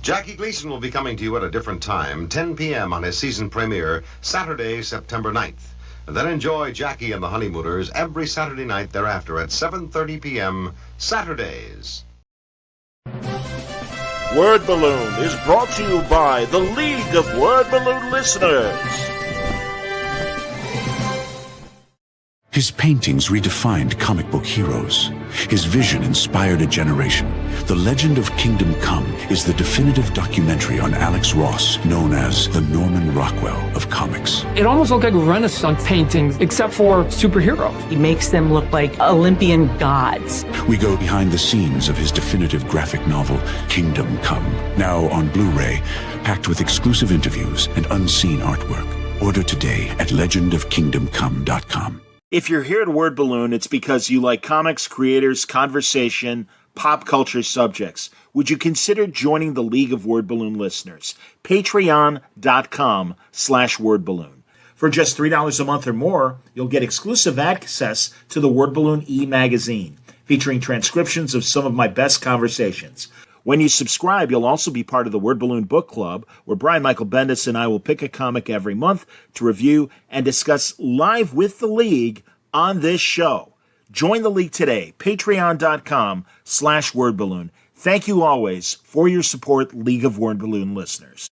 Jackie Gleason will be coming to you at a different time, 10 p.m. on his season premiere, Saturday, September 9th. And then enjoy Jackie and the Honeymooners every Saturday night thereafter at 7:30 p.m. Saturdays. Word Balloon is brought to you by the League of Word Balloon Listeners. His paintings redefined comic book heroes. His vision inspired a generation. The Legend of Kingdom Come is the definitive documentary on Alex Ross, known as the Norman Rockwell of comics. It almost looked like Renaissance paintings, except for superheroes. He makes them look like Olympian gods. We go behind the scenes of his definitive graphic novel, Kingdom Come, now on Blu-ray, packed with exclusive interviews and unseen artwork. Order today at legendofkingdomcome.com. If you're here at Word Balloon, it's because you like comics, creators, conversation, pop culture subjects. Would you consider joining the League of Word Balloon Listeners? Patreon.com/wordballoon. For just $3 a month or more, you'll get exclusive access to the Word Balloon e-magazine, featuring transcriptions of some of my best conversations. When you subscribe, you'll also be part of the Word Balloon Book Club, where Brian Michael Bendis and I will pick a comic every month to review and discuss live with the League on this show. Join the League today, patreon.com/wordballoon. Thank you always for your support, League of Word Balloon listeners.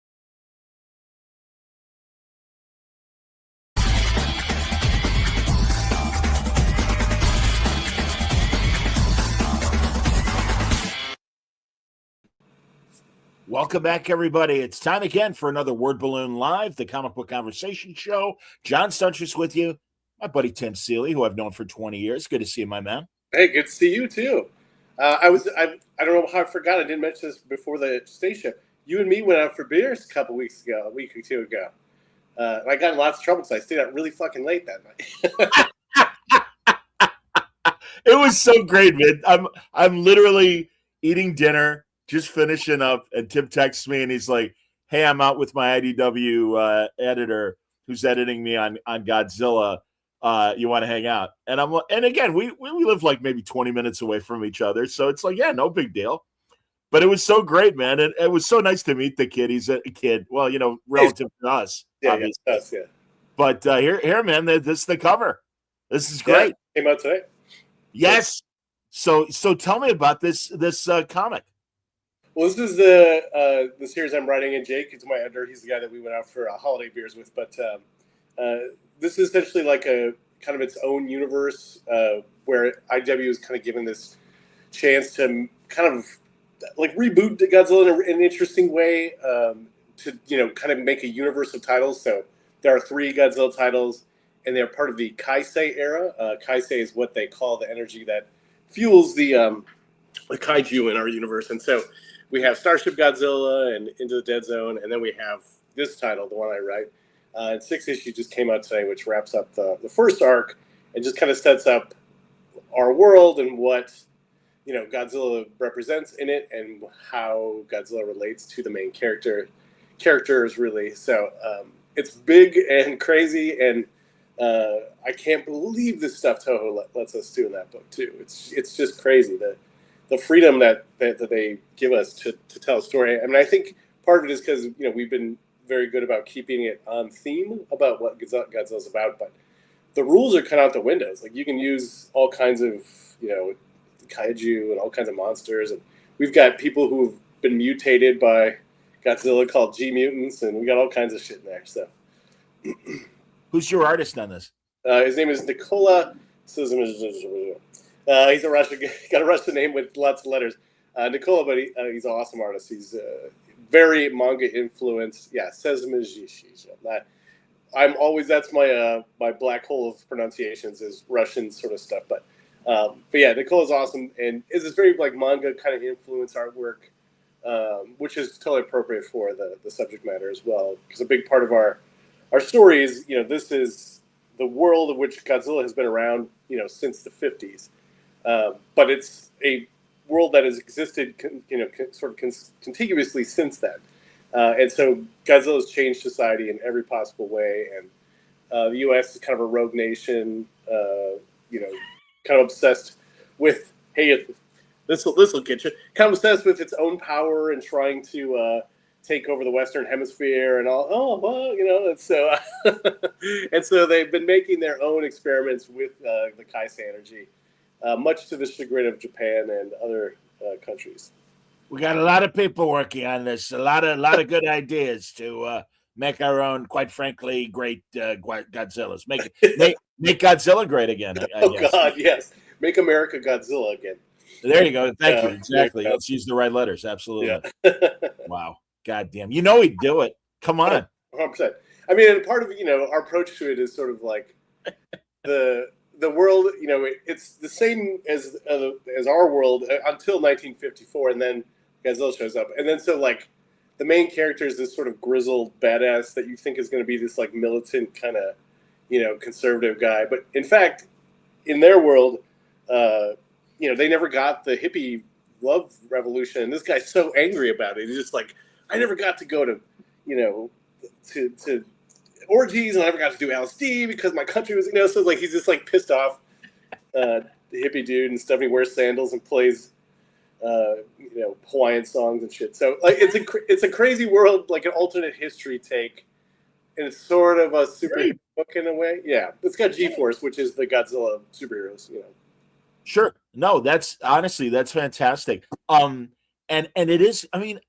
Welcome back, everybody. It's time again for another Word Balloon Live, the comic book conversation show. John Stuntress with you. My buddy Tim Seeley, who I've known for 20 years. Good to see you, my man. Hey, good to see you, too. I don't know how I forgot. I didn't mention this before the station. You and me went out for beers a week or two ago. And I got in lots of trouble because I stayed out really fucking late that night. It was so great, man. I'm literally eating dinner, just finishing up, and Tim texts me, and he's like, hey, I'm out with my IDW editor who's editing me on Godzilla. You want to hang out? And again, we live like maybe 20 minutes away from each other, so it's like, yeah, no big deal. But it was so great, man, and it was so nice to meet the kid. He's a kid, well, relative to us, obviously. Yeah, us, yeah. But here, man, this is the cover. This is great. Yeah, came out today. Yes. So tell me about this comic. Well, this is the series I'm writing, and Jake is my editor. He's the guy that we went out for holiday beers with. But this is essentially like a kind of its own universe where IDW is kind of given this chance to kind of like reboot Godzilla in an interesting way to kind of make a universe of titles. So there are 3 Godzilla titles, and they're part of the Kaisei era. Kaisei is what they call the energy that fuels the kaiju in our universe, and so we have Starship Godzilla and Into the Dead Zone, and then we have this title, the one I write. And 6th issue just came out today, which wraps up the first arc and just kind of sets up our world and what Godzilla represents in it and how Godzilla relates to the main characters really. So it's big and crazy, and I can't believe the stuff Toho lets us do in that book too. It's just crazy the freedom that they give us to tell a story. I mean, I think part of it is because we've been very good about keeping it on theme about what Godzilla's about, but the rules are cut out the windows. Like, you can use all kinds of kaiju and all kinds of monsters, and we've got people who've been mutated by Godzilla called G mutants, and we got all kinds of shit in there. So, who's your artist on this? His name is Nikola. He's a Russian, got a Russian name with lots of letters. Nikola, but he's an awesome artist. He's very manga influenced. Yeah, I'm always, that's my my black hole of pronunciations is Russian sort of stuff. But yeah, Nicola's awesome, and it's this very like manga kind of influenced artwork, which is totally appropriate for the subject matter as well. Because a big part of our story is, this is the world of which Godzilla has been around, since the 50s. But it's a world that has existed, contiguously since then. And so Godzilla's changed society in every possible way. And the U.S. is kind of a rogue nation, kind of obsessed with, hey, This will get you. Kind of obsessed with its own power and trying to take over the Western Hemisphere and all. Oh well, and so and so they've been making their own experiments with the Kaisa energy, much to the chagrin of Japan and other countries. We got a lot of people working on this. A lot of good ideas to make our own, quite frankly, great Godzillas. Make Godzilla great again. I guess. God, yes. Make America Godzilla again. There you go. Thank you. Exactly. Let's use the right letters. Absolutely. Yeah. Wow. God damn. He'd do it. Come on. 100%. I mean, and part of our approach to it is sort of like the world. It's the same as our world until 1954, and then Godzilla shows up, and then so like the main character is this sort of grizzled badass that you think is going to be this like militant kind of conservative guy, but in fact, in their world, they never got the hippie love revolution, and this guy's so angry about it. He's just like, I never got to go to to orgies, and I never got to do LSD because my country was so like he's just like pissed off the hippie dude and stuff. And he wears sandals and plays Hawaiian songs and shit. So like it's a crazy world, like an alternate history take, and it's sort of a superhero book in a way. Yeah, it's got G-Force, which is the Godzilla superheroes. Sure. No, that's fantastic. And it is. I mean,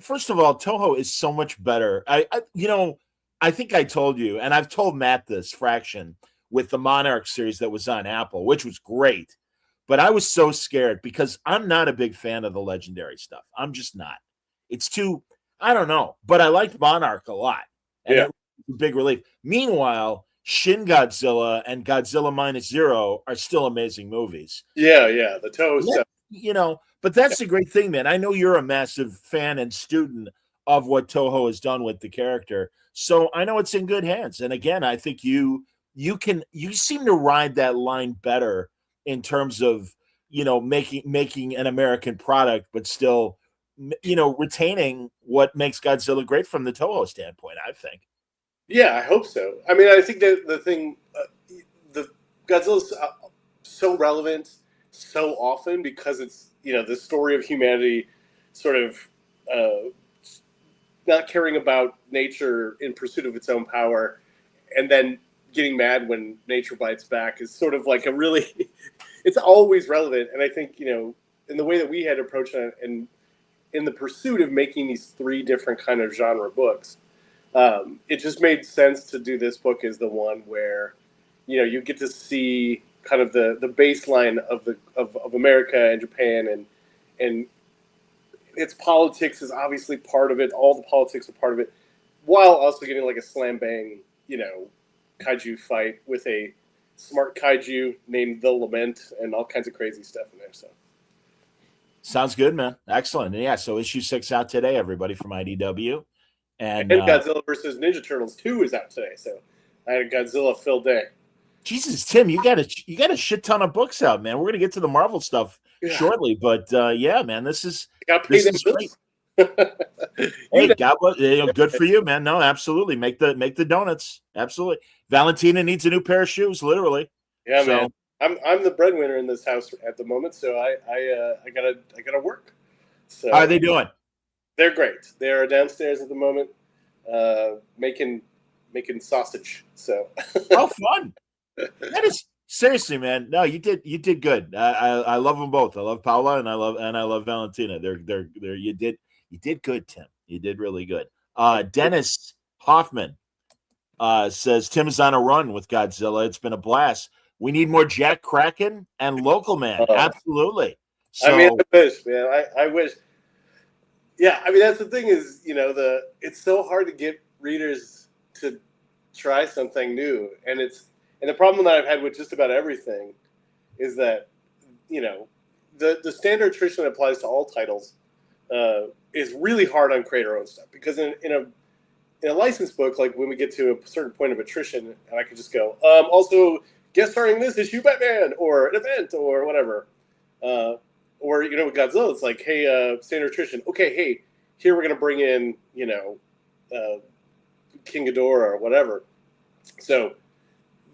first of all, Toho is so much better. I think I told you, and I've told Matt this Fraction with the Monarch series that was on Apple, which was great. But I was so scared because I'm not a big fan of the Legendary stuff. I'm just not. It's too, I don't know. But I liked Monarch a lot. And it was a big relief. Meanwhile, Shin Godzilla and Godzilla Minus Zero are still amazing movies. Yeah. The Toho stuff. But that's the great thing, man. I know you're a massive fan and student of what Toho has done with the character. So I know it's in good hands. And again, I think you seem to ride that line better in terms of, making an American product, but still, retaining what makes Godzilla great from the Toho standpoint, I think. Yeah, I hope so. I mean, I think that the thing, the Godzilla's so relevant so often because it's, the story of humanity sort of not caring about nature in pursuit of its own power, and then getting mad when nature bites back is sort of like a really, it's always relevant. And I think, in the way that we had approached it and in the pursuit of making these three different kind of genre books, it just made sense to do this book as the one where, you get to see kind of the baseline of America and Japan and its politics is obviously part of it. All the politics are part of it, while also getting like a slam bang, kaiju fight with a smart kaiju named The Lament and all kinds of crazy stuff in there. So sounds good, man. Excellent. And yeah, so issue 6 out today, everybody, from IDW. And Godzilla versus Ninja Turtles 2 is out today. So I had a Godzilla filled day. Jesus, Tim, you got a shit ton of books out, man. We're gonna get to the Marvel stuff shortly, but yeah, man, this is great. Hey, God, good for you, man. No, absolutely, make the donuts. Absolutely, Valentina needs a new pair of shoes, literally. Yeah, so, man. I'm the breadwinner in this house at the moment, so I gotta work. So how are they doing? They're great. They are downstairs at the moment, making sausage. So oh, fun. That is seriously, man. No, you did good. I love them both. I love Paula and I love Valentina. They're you did good, Tim. You did really good. Dennis Hoffman says Tim is on a run with Godzilla. It's been a blast. We need more Jack Kraken and Local Man. Absolutely. So, I mean, I wish, man. I wish. Yeah, I mean that's the thing is, it's so hard to get readers to try something new, and the problem that I've had with just about everything is that, the standard attrition that applies to all titles is really hard on creator-owned stuff. Because in a licensed book, like when we get to a certain point of attrition, and I can just go, also guest starring this issue Batman, or an event, or whatever. Or, with Godzilla, it's like, hey, standard attrition. Okay, hey, here we're going to bring in, King Ghidorah or whatever. So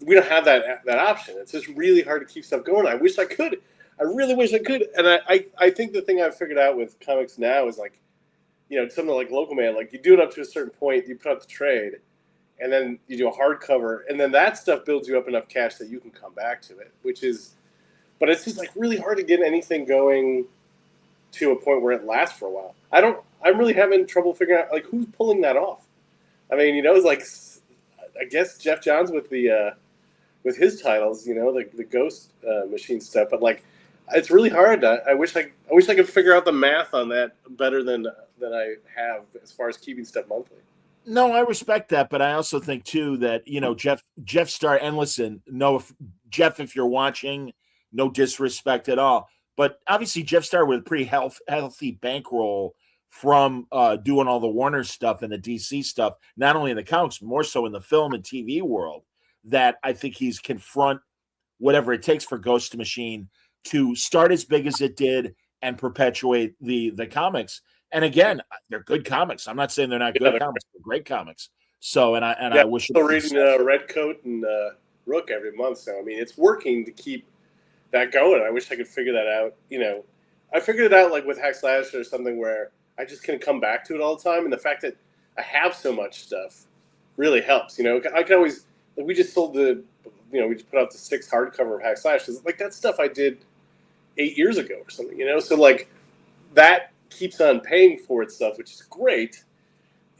we don't have that option. It's just really hard to keep stuff going. I wish I could. I really wish I could. And I think the thing I've figured out with comics now is like, something like Local Man, like you do it up to a certain point, you put out the trade, and then you do a hardcover, and then that stuff builds you up enough cash that you can come back to it, but it's just like really hard to get anything going to a point where it lasts for a while. I'm really having trouble figuring out like who's pulling that off. I mean, it's like, I guess Jeff Johns with with his titles, the Ghost Machine stuff, but like, it's really hard. I wish I could figure out the math on that better than I have as far as keeping stuff monthly. No, I respect that, but I also think too that Jeff Starr, and listen, Jeff, if you're watching, no disrespect at all, but obviously Jeff Starr with a pretty healthy bankroll from doing all the Warner stuff and the DC stuff, not only in the comics, but more so in the film and TV world. That I think he's confront whatever it takes for Ghost Machine to start as big as it did and perpetuate the comics. And again, they're good comics. I'm not saying they're not good comics; they're great comics. So, I wish. I'm reading Red Coat and Rook every month. So, I mean, it's working to keep that going. I wish I could figure that out. I figured it out like with Hack Slash or something where I just can come back to it all the time, and the fact that I have so much stuff really helps. I can always we just sold we just put out the 6th hardcover of Hack Slash. Like that stuff I did 8 years ago or something. So like that keeps on paying for itself, which is great.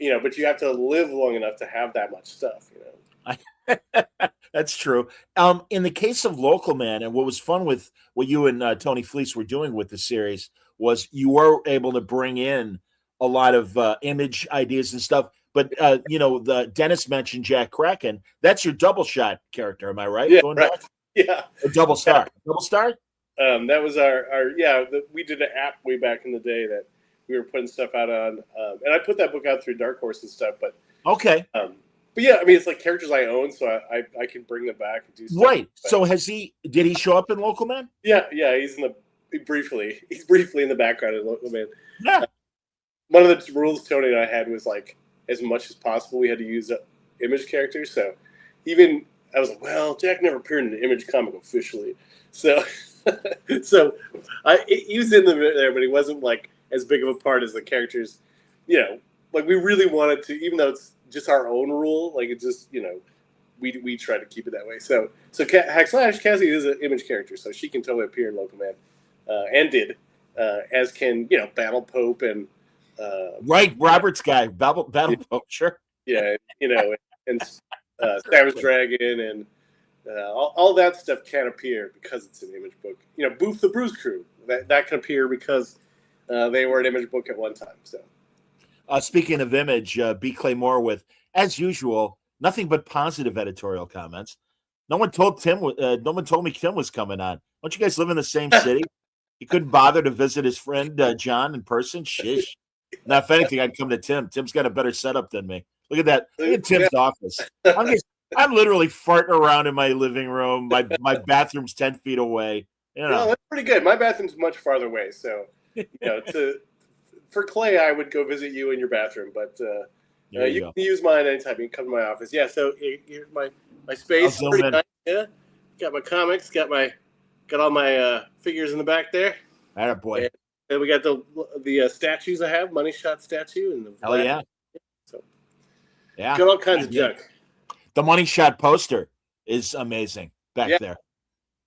But you have to live long enough to have that much stuff. That's true. In the case of Local Man, and what was fun with what you and Tony Fleece were doing with the series was you were able to bring in a lot of image ideas and stuff. But the Dennis mentioned Jack Kraken. That's your double shot character, am I right? Yeah, right. Yeah. Or double star. Yeah. Double star. That was our we did an app way back in the day that we were putting stuff out on, and I put that book out through Dark Horse and stuff. But okay. But yeah, I mean, it's like characters I own, so I can bring them back and do stuff. Right. So did he show up in Local Man? Yeah, he's briefly in the background in Local Man. Yeah. One of the rules Tony and I had was like, as much as possible, we had to use image characters. So even I was like, well, Jack never appeared in an Image comic officially, so he was in there, but he wasn't like as big of a part as the characters. Like we really wanted to, even though it's just our own rule, like it's just we try to keep it that way. So Hack Slash Cassie is an Image character, so she can totally appear in Local Man, and did, as can Battle Pope and. Right, Robert's guy, Battle Pope, sure. Yeah, and Savage Dragon and all that stuff can appear because it's an Image book. Boof the Bruise Crew, that can appear because they were an Image book at one time. So, speaking of Image, B. Claymore with, as usual, nothing but positive editorial comments. No one told me Tim was coming on. Don't you guys live in the same city? He couldn't bother to visit his friend John in person. Shish. Now, if anything, I'd come to Tim. Tim's got a better setup than me. Look at that. Look at Tim's office. I'm literally farting around in my living room. My bathroom's 10 feet away. No, that's pretty good. My bathroom's much farther away. So, for Clay, I would go visit you in your bathroom. But you can use mine anytime. You can come to my office. Yeah, so here's my space. Pretty nice. Yeah, got my comics. Got all my figures in the back there. Attaboy. And we got the statues I have, Money Shot statue, and the hell yeah. So yeah, got all kinds of junk. The Money Shot poster is amazing back there.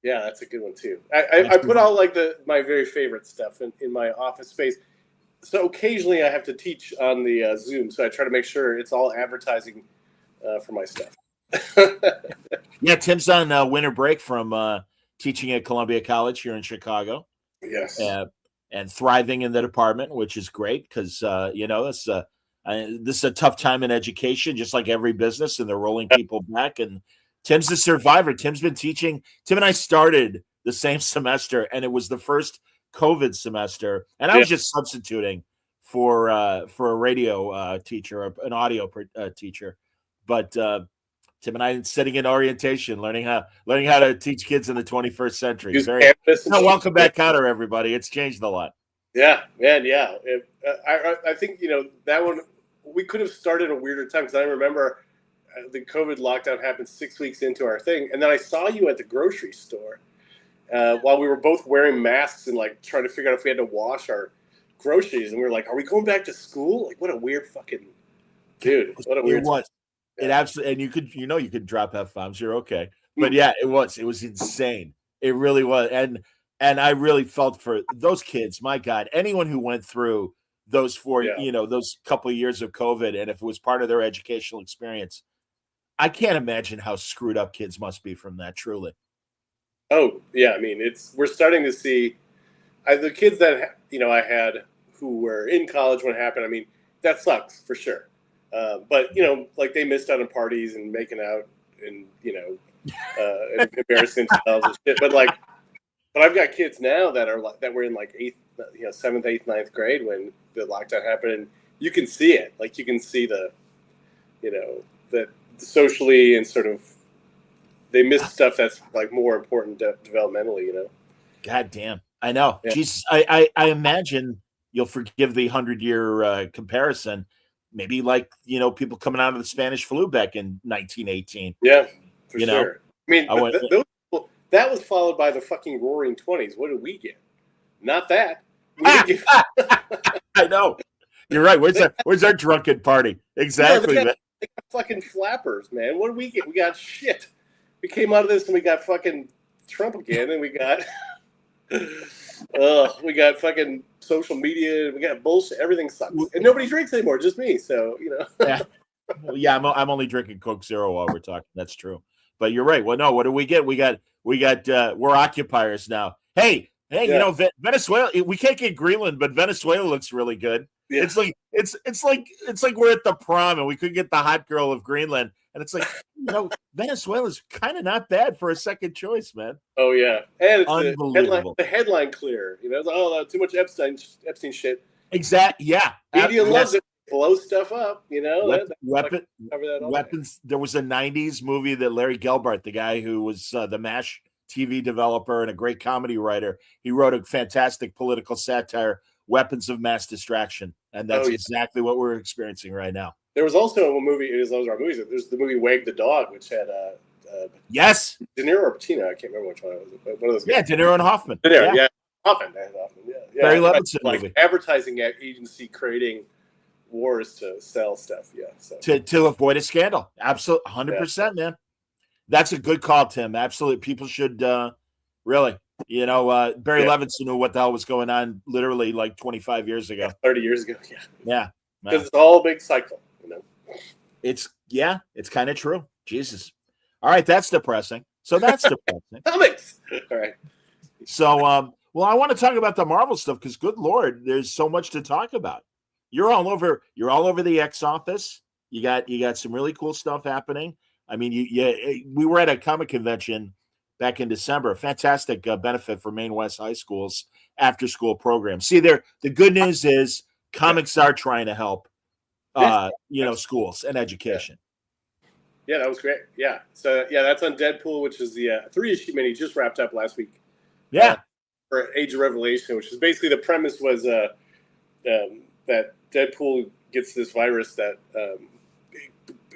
Yeah, that's a good one too. I put all like my very favorite stuff in my office space. So occasionally I have to teach on the Zoom, so I try to make sure it's all advertising for my stuff. Yeah, Tim's on winter break from teaching at Columbia College here in Chicago. Yes. And thriving in the department, which is great because this is a tough time in education, just like every business, and they're rolling people back. And Tim's the survivor. Tim's been teaching. Tim and I started the same semester, and it was the first COVID semester, and I was just substituting for a radio teacher, an audio teacher. But Tim and I sitting in orientation, learning how to teach kids in the 21st century. Welcome back, Counter, everybody. It's changed a lot. Yeah, man. Yeah, I think that one we could have started a weirder time because I remember the COVID lockdown happened 6 weeks into our thing, and then I saw you at the grocery store, while we were both wearing masks and like trying to figure out if we had to wash our groceries, and we were like, "Are we going back to school?" Like, what a weird fucking dude. What a weird. It was. It absolutely, and you could drop F-bombs. You're okay, but yeah, it was insane. It really was, and I really felt for those kids. My God, anyone who went through those those couple of years of COVID, and if it was part of their educational experience, I can't imagine how screwed up kids must be from that. Truly. Oh yeah, I mean, we're starting to see the kids that I had who were in college when it happened. I mean, that sucks for sure. But like they missed out on parties and making out and and embarrassing themselves and shit. But I've got kids now that were in like 7th, 8th, 9th grade when the lockdown happened, and you can see it. Like you can see the socially and sort of they miss stuff that's like more important developmentally. God damn, I know. Yeah. Jesus, I imagine you'll forgive the 100-year comparison. Maybe like people coming out of the Spanish flu back in 1918. Yeah, for sure. I mean, that was followed by the fucking Roaring '20s. What did we get? Not that. I know. You're right. Where's our drunken party? Exactly. They got fucking flappers, man. What did we get? We got shit. We came out of this and we got fucking Trump again, and we got fucking social media. We got bullshit. Everything sucks, and nobody drinks anymore. Just me. So Yeah. Yeah, I'm only drinking Coke Zero while we're talking. That's true. But you're right. Well, no. What do we get? We got. We're occupiers now. Hey. Yeah. Venezuela. We can't get Greenland, but Venezuela looks really good. Yeah. It's like we're at the prom and we could get the hot girl of Greenland, and it's like Venezuela's kind of not bad for a second choice, man. Oh yeah, and it's unbelievable. The headline clear. Too much Epstein shit. Exactly. Yeah. Media loves it. Blow stuff up. Weapons. There was a '90s movie that Larry Gelbart, the guy who was the MASH TV developer and a great comedy writer, he wrote a fantastic political satire, Weapons of Mass Distraction, and that's exactly what we're experiencing right now. There was also a movie. Those are our movies. There's the movie Wag the Dog, which had yes, De Niro or Pacino. I can't remember which one it was. One of those guys. De Niro and Hoffman. De Niro, yeah. Hoffman. Yeah. Barry Levinson movie. Advertising agency creating wars to sell stuff. Yeah. So. To avoid a scandal. Absolutely, 100%, man. That's a good call, Tim. Absolutely, people should really. Barry Levinson knew what the hell was going on literally like 25 years ago. 30 years ago, yeah. Yeah. Because it's all a big cycle, It's kind of true. Jesus. All right, that's depressing. So that's depressing. Comics. All right. So, I want to talk about the Marvel stuff because, good Lord, there's so much to talk about. You're all over the X office. You got some really cool stuff happening. I mean, we were at a comic convention back in December. Fantastic benefit for Maine West High School's after-school program. See, the good news is comics are trying to help, schools and education. Yeah, that was great. Yeah. So, that's on Deadpool, which is the 3-issue mini just wrapped up last week. Yeah. For Age of Revelation, which is basically the premise was that Deadpool gets this virus that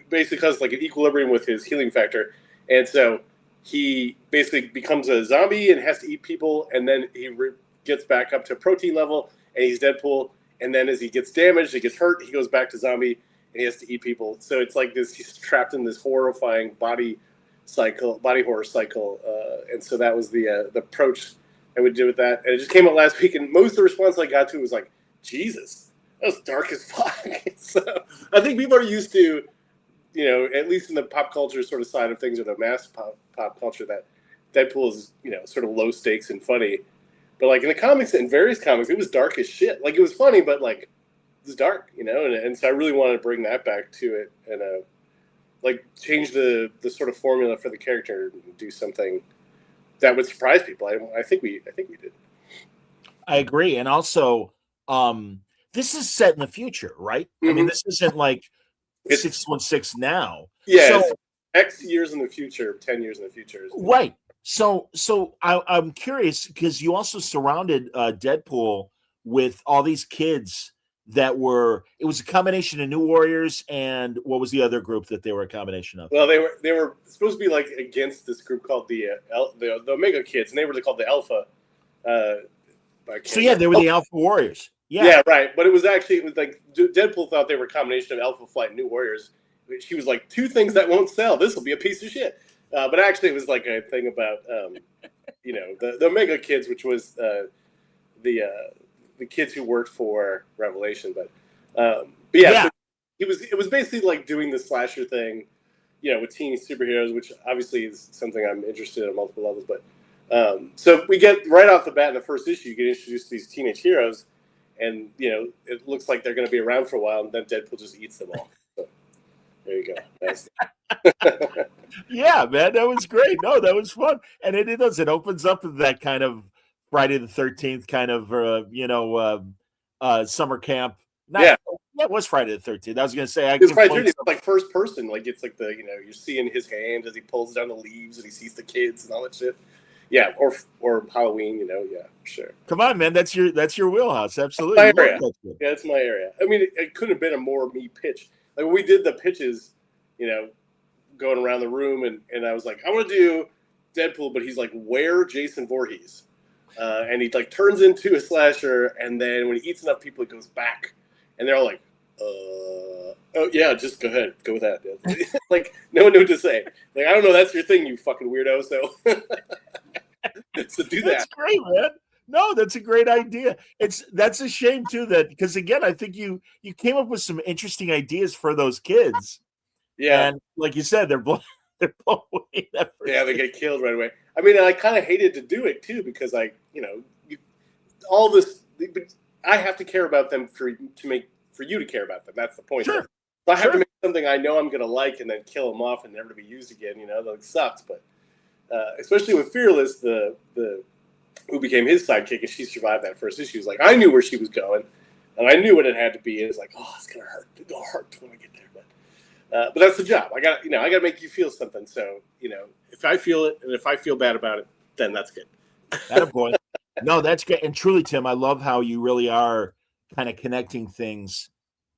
basically causes like an equilibrium with his healing factor. And so he basically becomes a zombie and has to eat people. And then he gets back up to protein level and he's Deadpool. And then as he gets damaged, he gets hurt, he goes back to zombie and he has to eat people. So it's like this, he's trapped in this horrifying body horror cycle. And so that was the approach I would do with that. And it just came out last week. And most of the response I got to was like, Jesus, that was dark as fuck. So I think people are used to, at least in the pop culture sort of side of things or the mass pop culture, that Deadpool is, sort of low stakes and funny. But like in the comics, in various comics, it was dark as shit. Like it was funny, but like it was dark, and so I really wanted to bring that back to it and like change the sort of formula for the character and do something that would surprise people. I think we did. I agree. And also, this is set in the future, right? Mm-hmm. I mean, this isn't like 616 now. Yeah, so, X years in the future, 10 years in the future. Right. So I'm curious because you also surrounded Deadpool with all these kids that were. It was a combination of New Warriors and what was the other group that they were a combination of? Well, they were supposed to be like against this group called the Omega Kids, and they were called the Alpha. So yeah, they were the Alpha Warriors. Yeah, right. But it was like Deadpool thought they were a combination of Alpha Flight and New Warriors. She was like, 2 things that won't sell. This will be a piece of shit. But actually, it was like a thing about the Omega Kids, which was the kids who worked for Revelation. But yeah. So it was basically like doing the slasher thing, with teen superheroes, which obviously is something I'm interested in on multiple levels. But so we get right off the bat in the first issue, you get introduced to these teenage heroes, and it looks like they're going to be around for a while, and then Deadpool just eats them all. So, there you go. Yeah, man, that was great. No, that was fun, and it does. It opens up with that kind of Friday the 13th kind of summer camp. That was Friday the 13th. I was going to say, it's Friday the 13th. It's like first person. Like it's like you're seeing his hand as he pulls down the leaves and he sees the kids and all that shit. Yeah, or Halloween. Yeah, sure. Come on, man. That's your wheelhouse. Absolutely. My area. Yeah, it's my area. I mean, it couldn't have been a more me pitch. Like when we did the pitches, going around the room, and I was like, I want to do Deadpool, but he's like, where Jason Voorhees? And he like turns into a slasher, and then when he eats enough people, it goes back, and they're all like, oh yeah, just go ahead, go with that. Like no one knew what to say. Like I don't know, that's your thing, you fucking weirdo. So, so do that. That's great, man. No, that's a great idea. That's a shame too because again, I think you came up with some interesting ideas for those kids. Yeah, and like you said, they're blown away. Yeah, they get killed right away. I mean, I kind of hated to do it too because all this. I have to care about them for you to care about them. That's the point. Sure. So I have to make something I know I'm going to like and then kill them off and never to be used again. That sucks. But especially with Fearless, the who became his sidekick, and she survived that first issue. It was like I knew where she was going, and I knew what it had to be. And it's like, oh, it's gonna hurt. It'll hurt when I get there. But that's the job. I got to make you feel something. So if I feel it and if I feel bad about it, then that's good. Attaboy. No, that's great. And truly, Tim, I love how you really are kind of connecting things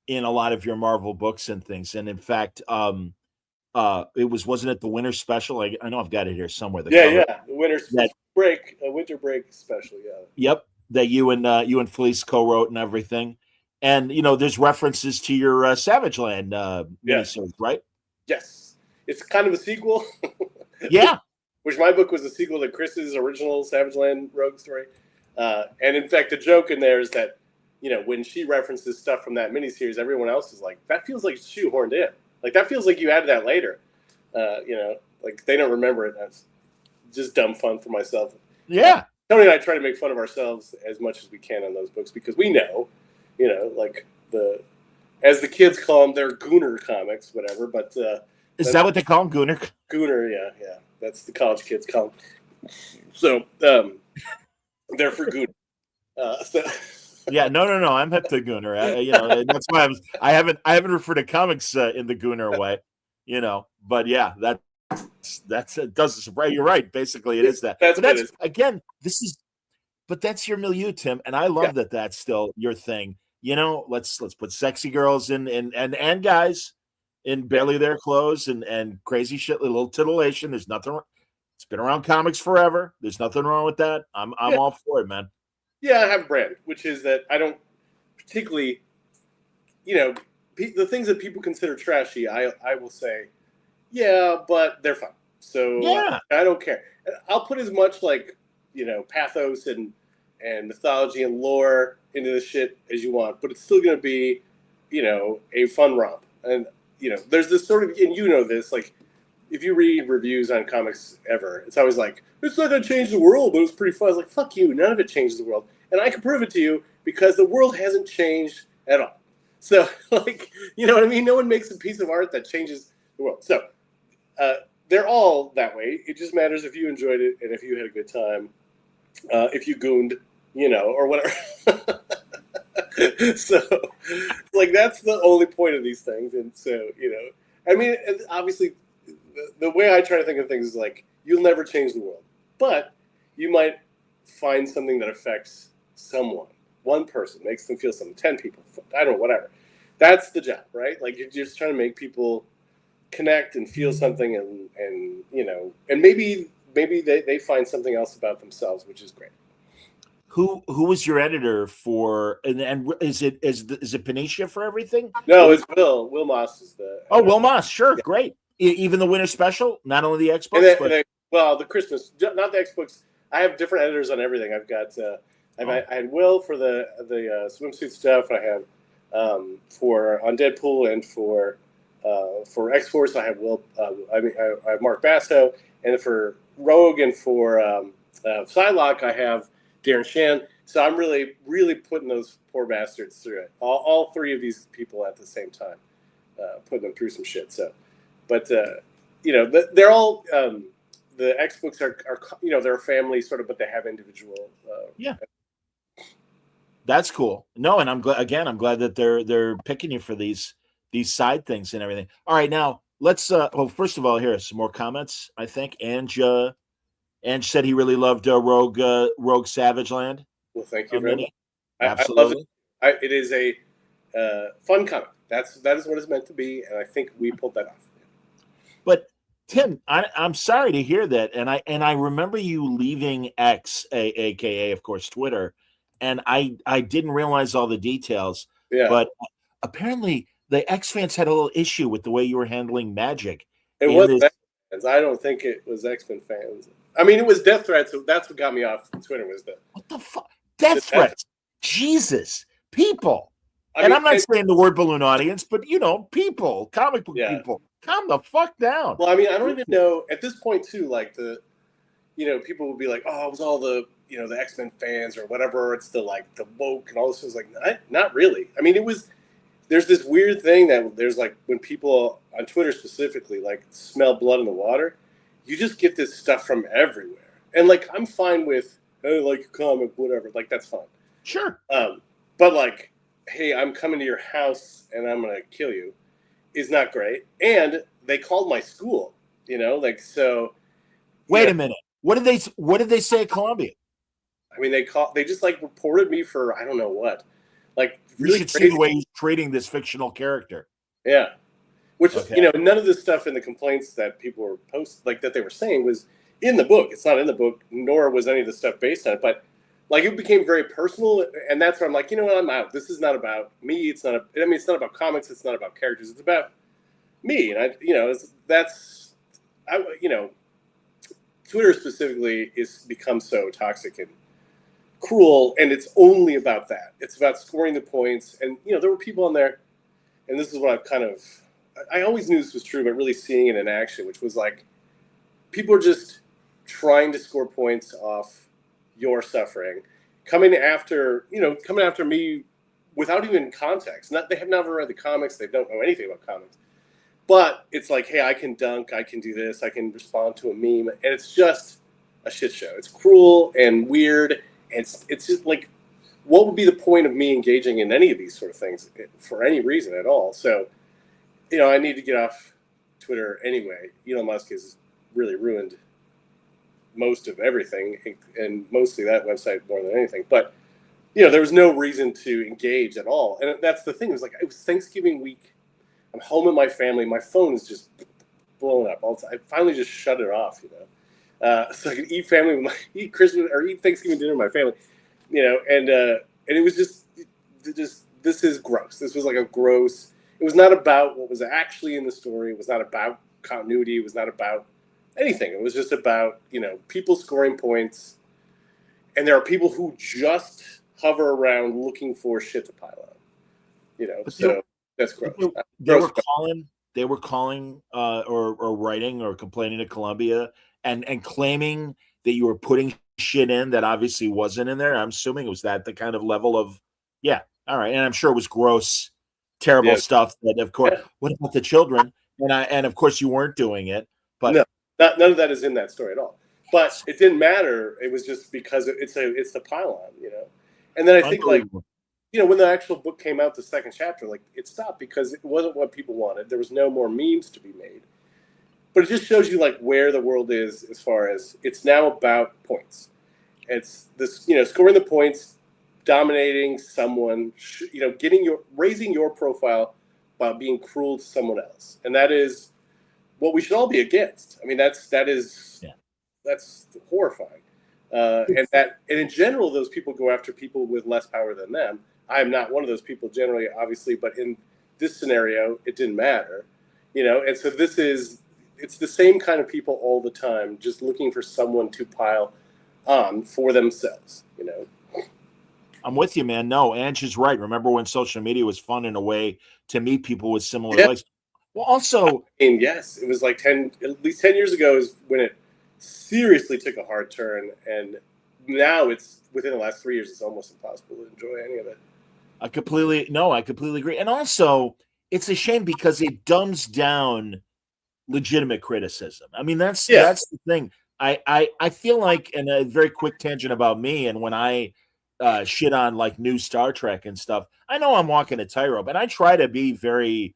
in a lot of your Marvel books and things. And in fact, wasn't it the winter special? I know I've got it here somewhere. The winter break special. Yeah. Yep, that you and Felice co-wrote and everything. And there's references to your Savage Land miniseries, right? Yes, it's kind of a sequel. Yeah, which my book was a sequel to Chris's original Savage Land rogue story. And in fact, the joke in there is that when she references stuff from that miniseries, everyone else is like, "That feels like shoehorned in. Like that feels like you added that later." Like they don't remember it. That's just dumb fun for myself. Yeah, Tony and I try to make fun of ourselves as much as we can on those books because we know. Like as the kids call them, they're Gooner comics, whatever. But is that what they call them, Gooner? Gooner, yeah. That's the college kids call them. So they're for Gooner. Yeah, no. I'm hip to Gooner. That's why I haven't referred to comics in the Gooner way. But yeah, it does surprise. You're right. Basically, it is that. But that's your milieu, Tim, and I love that. That's still your thing. Let's put sexy girls and guys in barely their clothes and crazy shit, a little titillation. There's nothing. It's been around comics forever. There's nothing wrong with that. I'm all for it, man. Yeah, I have a brand, which is that I don't particularly, the things that people consider trashy. I will say, yeah, but they're fun. So yeah. I don't care. I'll put as much pathos and mythology and lore into the shit as you want, but it's still going to be, a fun romp. And, there's this sort of, and this, like, if you read reviews on comics ever, it's always like, it's not going to change the world, but it was pretty fun. It's like, fuck you, none of it changes the world. And I can prove it to you because the world hasn't changed at all. So, like, you know what I mean? No one makes a piece of art that changes the world. So, they're all that way. It just matters if you enjoyed it and if you had a good time. If you gooned, or whatever. So, like, that's the only point of these things. And so, I mean, obviously, the way I try to think of things is like, you'll never change the world. But you might find something that affects someone. one person, makes them feel something, 10 people, I don't know, whatever. That's the job, right? Like you're just trying to make people connect and feel something, and you know, and maybe they find something else about themselves, which is great. Who was your editor for? And is it Panicia for everything? No, it's Will Moss is the. Oh, Will Moss, sure, great. Even the winter special, not only the X books, well, the Christmas, not the X books. I have different editors on everything. I've got I had Will for the swimsuit stuff. I have for on Deadpool, and for X-Force I have Will. I have Mark Basso, and for Rogue and for Psylocke I have Darren Shan. So I'm really, really putting those poor bastards through it. All three of these people at the same time, putting them through some shit. So, but you know, they're all the X books are you know, they're a family sort of, but they have individual. Yeah, that's cool. No, and I'm glad that they're picking you for these side things and everything. All right, now let's. Well, first of all, here are some more comments. I think Ange said he really loved Rogue Savage Land. Well, thank you very much. Absolutely, I love it. It is a fun comic. That is what it's meant to be, and I think we pulled that off. But Tim, I'm sorry to hear that, and I remember you leaving X, aka of course Twitter, and I didn't realize all the details. Yeah. But apparently the X fans had a little issue with the way you were handling magic. It wasn't X fans. I don't think it was X-Men fans. I mean, it was death threats. So that's what got me off Twitter. Was the what the fuck? Death threats. Jesus, people. I'm not saying the word balloon audience, but you know, people, comic book people, calm the fuck down. Well, I mean, I don't even know at this point too. Like you know, people will be like, "Oh, it was all the, you know, the X-Men fans or whatever." It's the woke and all this. Is like, not really. I mean, it was. There's this weird thing that there's like when people on Twitter specifically like smell blood in the water, you just get this stuff from everywhere. And like, I'm fine with, hey, like a comic, whatever. Like, that's fine. Sure. But like, hey, I'm coming to your house and I'm going to kill you is not great. And they called my school, you know, like, so. Wait a minute. What did they say at Columbia? I mean, they just like reported me for, I don't know what. Like, really, you should see the way he's treating this fictional character. Yeah. Which, you know, none of the stuff in the complaints that people were like that they were saying was in the book. It's not in the book, nor was any of the stuff based on it. But like, it became very personal, and that's where I'm like, you know what, I'm out. This is not about me. It's not. It's not about comics. It's not about characters. It's about me. And you know, you know, Twitter specifically is become so toxic and cruel, and it's only about that. It's about scoring the points. And you know, there were people on there, and this is what I always knew this was true, but really seeing it in action, which was like, people are just trying to score points off your suffering, coming after me without even context. They have never read the comics. They don't know anything about comics. But it's like, hey, I can dunk, I can do this, I can respond to a meme, and it's just a shit show. It's cruel and weird. It's just like, what would be the point of me engaging in any of these sort of things for any reason at all? So, you know, I need to get off Twitter anyway. Elon Musk has really ruined most of everything, and mostly that website more than anything. But, you know, there was no reason to engage at all. And that's the thing. It was like, it was Thanksgiving week. I'm home with my family. My phone is just blowing up all the time. I finally just shut it off, you know. So I could eat eat Christmas or eat Thanksgiving dinner with my family, you know, and it was just this is gross. This was like a gross. It was not about what was actually in the story. It was not about continuity. It was not about anything. It was just about, you know, people scoring points, and there are people who just hover around looking for shit to pile on, you know. So that's gross. They were calling or writing or complaining to Columbia and claiming that you were putting shit in that obviously wasn't in there. I'm assuming it was the kind of level of, yeah. All right. And I'm sure it was gross, terrible stuff that, of course, what about the children? And of course you weren't doing it, but no, none of that is in that story at all. But it didn't matter. It was just because it's the pile on, you know? And then I think, like, you know, when the actual book came out, the second chapter, like, it stopped because it wasn't what people wanted. There was no more memes to be made. But it just shows you, like, where the world is as far as it's now about points. It's this, you know, scoring the points, dominating someone, raising your profile by being cruel to someone else, and that is what we should all be against. I mean, that's horrifying. And in general, those people go after people with less power than them. I am not one of those people generally, obviously, but in this scenario, it didn't matter, And so it's the same kind of people all the time, just looking for someone to pile on for themselves, I'm with you, man. No, Ange is right. Remember when social media was fun in a way to meet people with similar likes? Well, also, and yes, it was like at least 10 years ago is when it seriously took a hard turn, and now it's within the last 3 years, it's almost impossible to enjoy any of it. I completely agree. And also, it's a shame because it dumbs down legitimate criticism. I mean, that's the thing. I feel like, and a very quick tangent about me, and when I shit on like new Star Trek and stuff, I know I'm walking a tightrope, and I try to be very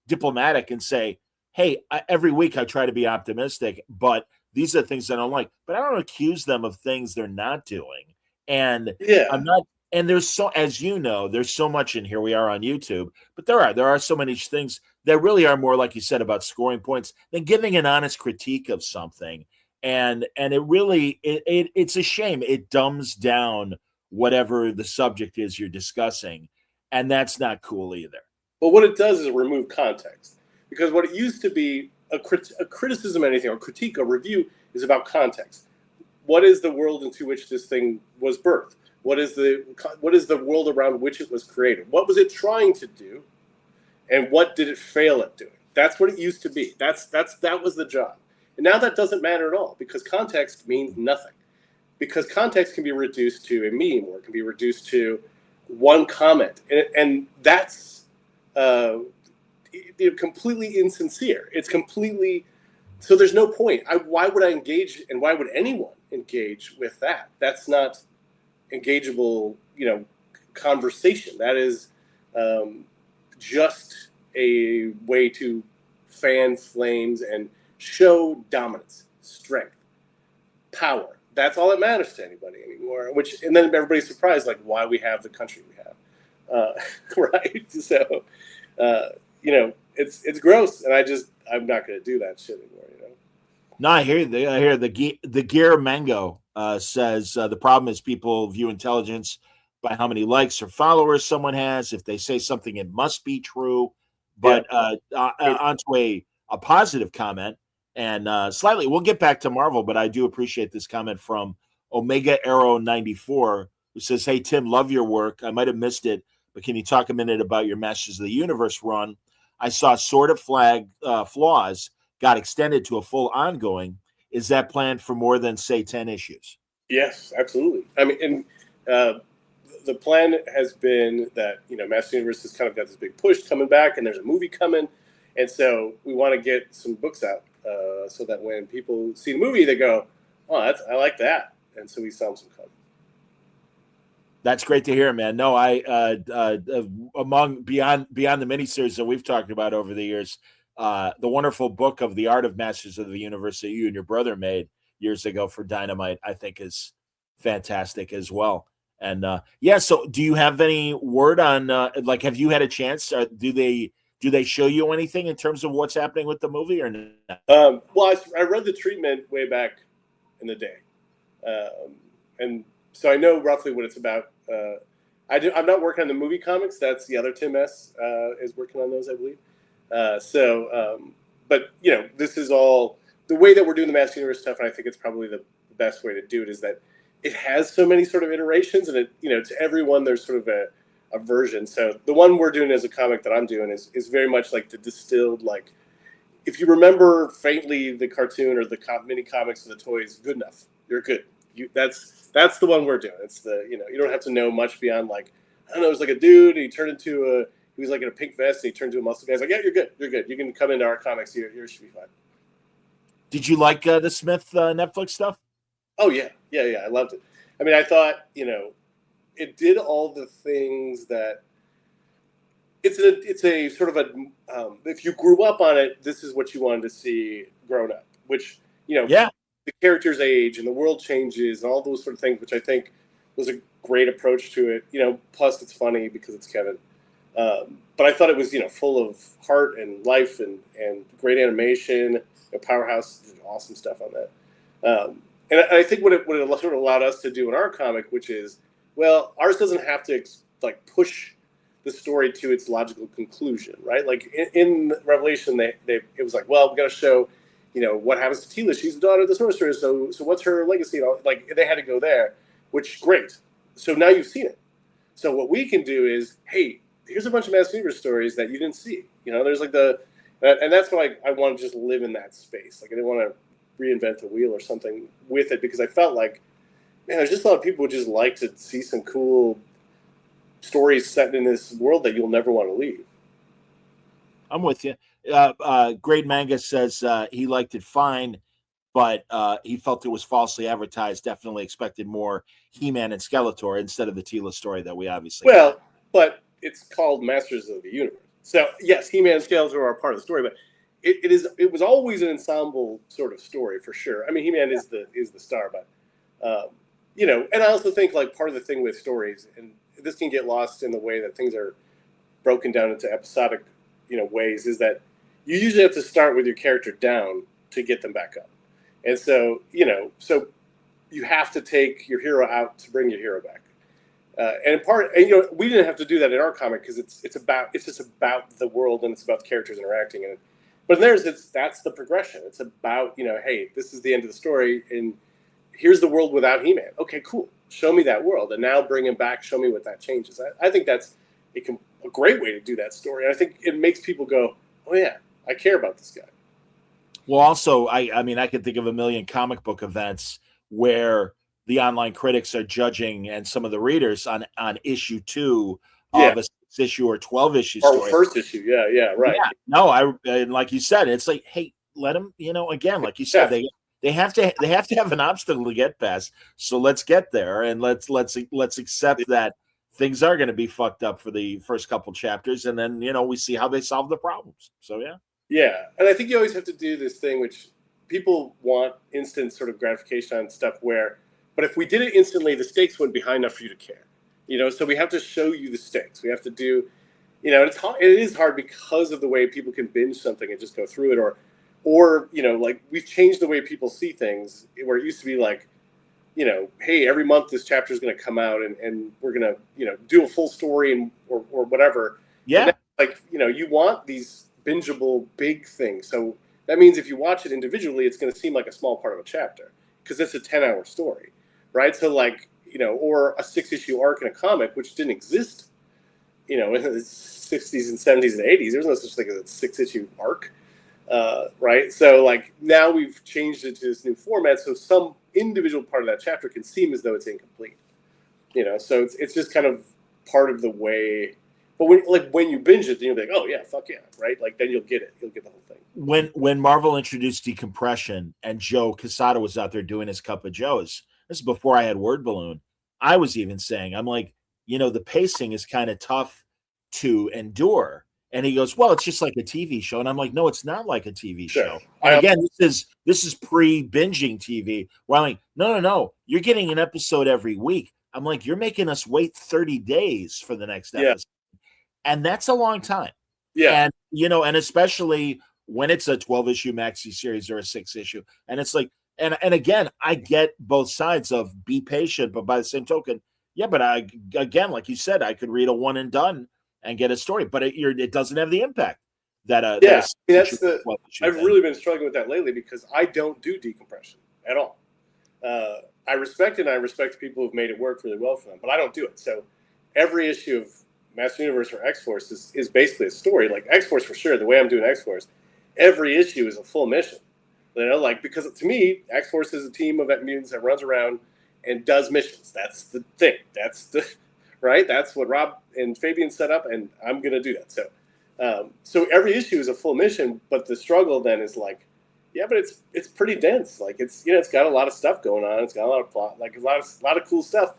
diplomatic and say, hey, every week I try to be optimistic, but these are things I don't like. But I don't accuse them of things they're not doing. And I'm not. And there's as you know, there's so much in here. We are on YouTube, but there are so many things that really are more, like you said, about scoring points than giving an honest critique of something. And it really it's a shame. It dumbs down whatever the subject is you're discussing, and that's not cool either. But what it does is remove context, because what it used to be a criticism, anything, or critique, a review is about context. What is the world into which this thing was birthed? What is the world around which it was created? What was it trying to do, and what did it fail at doing? That's what it used to be. That was the job. And now that doesn't matter at all, because context means nothing. Because context can be reduced to a meme, or it can be reduced to one comment, and that's completely insincere. It's completely, so there's no point. Why would I engage, and why would anyone engage with that? That's not engageable, conversation. That is just a way to fan flames and show dominance, strength, power. That's all that matters to anybody anymore. And then everybody's surprised, like, why we have the country we have, right? So, it's gross, and I'm not going to do that shit anymore. No, I hear the Gear Mango says the problem is people view intelligence by how many likes or followers someone has. If they say something, it must be true. But onto a positive comment, and slightly, we'll get back to Marvel, but I do appreciate this comment from Omega Arrow 94, who says, "Hey Tim, love your work. I might have missed it, but can you talk a minute about your Masters of the Universe run? I saw Sword of Flaws got extended to a full ongoing. Is that planned for more than, say, 10 issues? Yes, absolutely. I mean, and the plan has been that, Master Universe has kind of got this big push coming back, and there's a movie coming. And so we want to get some books out so that when people see the movie, they go, oh, I like that. And so we sell them some copies. That's great to hear, man. No, beyond the miniseries that we've talked about over the years, the wonderful book of The Art of Masters of the Universe that you and your brother made years ago for Dynamite, I think is fantastic as well. And so do you have any word on have you had a chance? Do they show you anything in terms of what's happening with the movie or not? Well, I read the treatment way back in the day, and so I know roughly what it's about. I'm not working on the movie comics. That's the other Tim S. Is working on those, I believe. But this is all the way that we're doing the Master Universe stuff, and I think it's probably the best way to do it is that it has so many sort of iterations, and to everyone there's sort of a version. So the one we're doing as a comic that I'm doing is very much like the distilled, like if you remember faintly the cartoon or the mini comics or the toys, Good Enough, you're good. That's the one we're doing. It's the you don't have to know much beyond like I don't know. It's like a dude. And he was like in a pink vest, and he turned to a muscle guy. He's like, yeah, you're good. You're good. You can come into our comics. Yours should be fine. Did you like the Smith Netflix stuff? Oh yeah. I loved it. I mean, I thought it did all the things that it's a sort of a if you grew up on it, this is what you wanted to see grown up. Which the characters age and the world changes and all those sort of things, which I think was great approach to it. Plus it's funny because it's Kevin. But I thought it was, full of heart and life and great animation. Powerhouse did awesome stuff on that. And I think what it sort of allowed us to do in our comic, which is, well, ours doesn't have to push the story to its logical conclusion, right? Like in Revelation, it was like, well, we got to show, what happens to Tila. She's the daughter of the sorcerer, so what's her legacy? Like they had to go there, which great. So now you've seen it. So what we can do is, hey, here's a bunch of Master Universe stories that you didn't see. There's and that's why I want to just live in that space. Like I didn't want to reinvent the wheel or something with it, because I felt like, man, there's just a lot of people who just like to see some cool stories set in this world that you'll never want to leave. I'm with you. Great Manga says he liked it fine, but he felt it was falsely advertised. Definitely expected more He-Man and Skeletor instead of the Tila story that we obviously got. But it's called Masters of the Universe. So yes, He-Man and Skeletor are part of the story, but it was always an ensemble sort of story for sure. I mean, He-Man is the star, but and I also think like part of the thing with stories, and this can get lost in the way that things are broken down into episodic, ways, is that you usually have to start with your character down to get them back up. And so, so you have to take your hero out to bring your hero back. We didn't have to do that in our comic because it's just about the world and it's about the characters interacting in it. But in theirs, that's the progression. It's about, hey, this is the end of the story, and here's the world without He-Man. Okay, cool. Show me that world, and now bring him back. Show me what that changes. I think that's a great way to do that story. And I think it makes people go, oh yeah, I care about this guy. Well, also, I mean, I could think of a million comic book events where the online critics are judging and some of the readers on issue 2 of a 6-issue or 12-issue story. Or first issue, yeah, right. Yeah. No, and like you said, it's like, hey, let them, again, like you said, they have to have an obstacle to get past. So let's get there, and let's accept that things are going to be fucked up for the first couple chapters, and then we see how they solve the problems. So yeah, and I think you always have to do this thing which people want instant sort of gratification on stuff but if we did it instantly, the stakes wouldn't be high enough for you to care. So we have to show you the stakes. We have to do, it's hard. It is hard because of the way people can binge something and just go through it, or like we've changed the way people see things, where it used to be like, hey, every month this chapter is going to come out and we're going to, do a full story or whatever. Yeah. Like, you want these bingeable big things. So that means if you watch it individually, it's going to seem like a small part of a chapter because it's a 10-hour story, right? So like, or a 6-issue arc in a comic, which didn't exist, in the 60s and 70s and 80s. There was no such thing as a 6-issue arc, right? So like now we've changed it to this new format, so some individual part of that chapter can seem as though it's incomplete, So it's just kind of part of the way. But when you binge it, then you'll be like, oh yeah, fuck yeah, right? Like then you'll get it. You'll get the whole thing. When Marvel introduced decompression and Joe Quesada was out there doing his Cup of Joes, this is before I had Word Balloon, I was even saying, I'm like, the pacing is kind of tough to endure. And he goes, well, it's just like a TV show. And I'm like, no, it's not like a TV show. And again, this is pre-binging TV. Where I'm like, no, you're getting an episode every week. I'm like, you're making us wait 30 days for the next episode. And that's a long time. Yeah. And, and especially when it's a 12-issue maxi series or a 6-issue. And it's like, and again, I get both sides of be patient, but by the same token, yeah, but again, like you said, I could read a one and done and get a story, but it doesn't have the impact that I've really been struggling with that lately because I don't do decompression at all. I respect it, and I respect people who've made it work really well for them, but I don't do it. So every issue of Master Universe or X-Force is basically a story. Like X-Force for sure, the way I'm doing X-Force, every issue is a full mission. Because to me, X-Force is a team of mutants that runs around and does missions. That's the thing. That's the right. That's what Rob and Fabian set up, and I'm going to do that. So every issue is a full mission, but the struggle then is like, yeah, but it's pretty dense. Like it's got a lot of stuff going on. It's got a lot of plot, like a lot of cool stuff.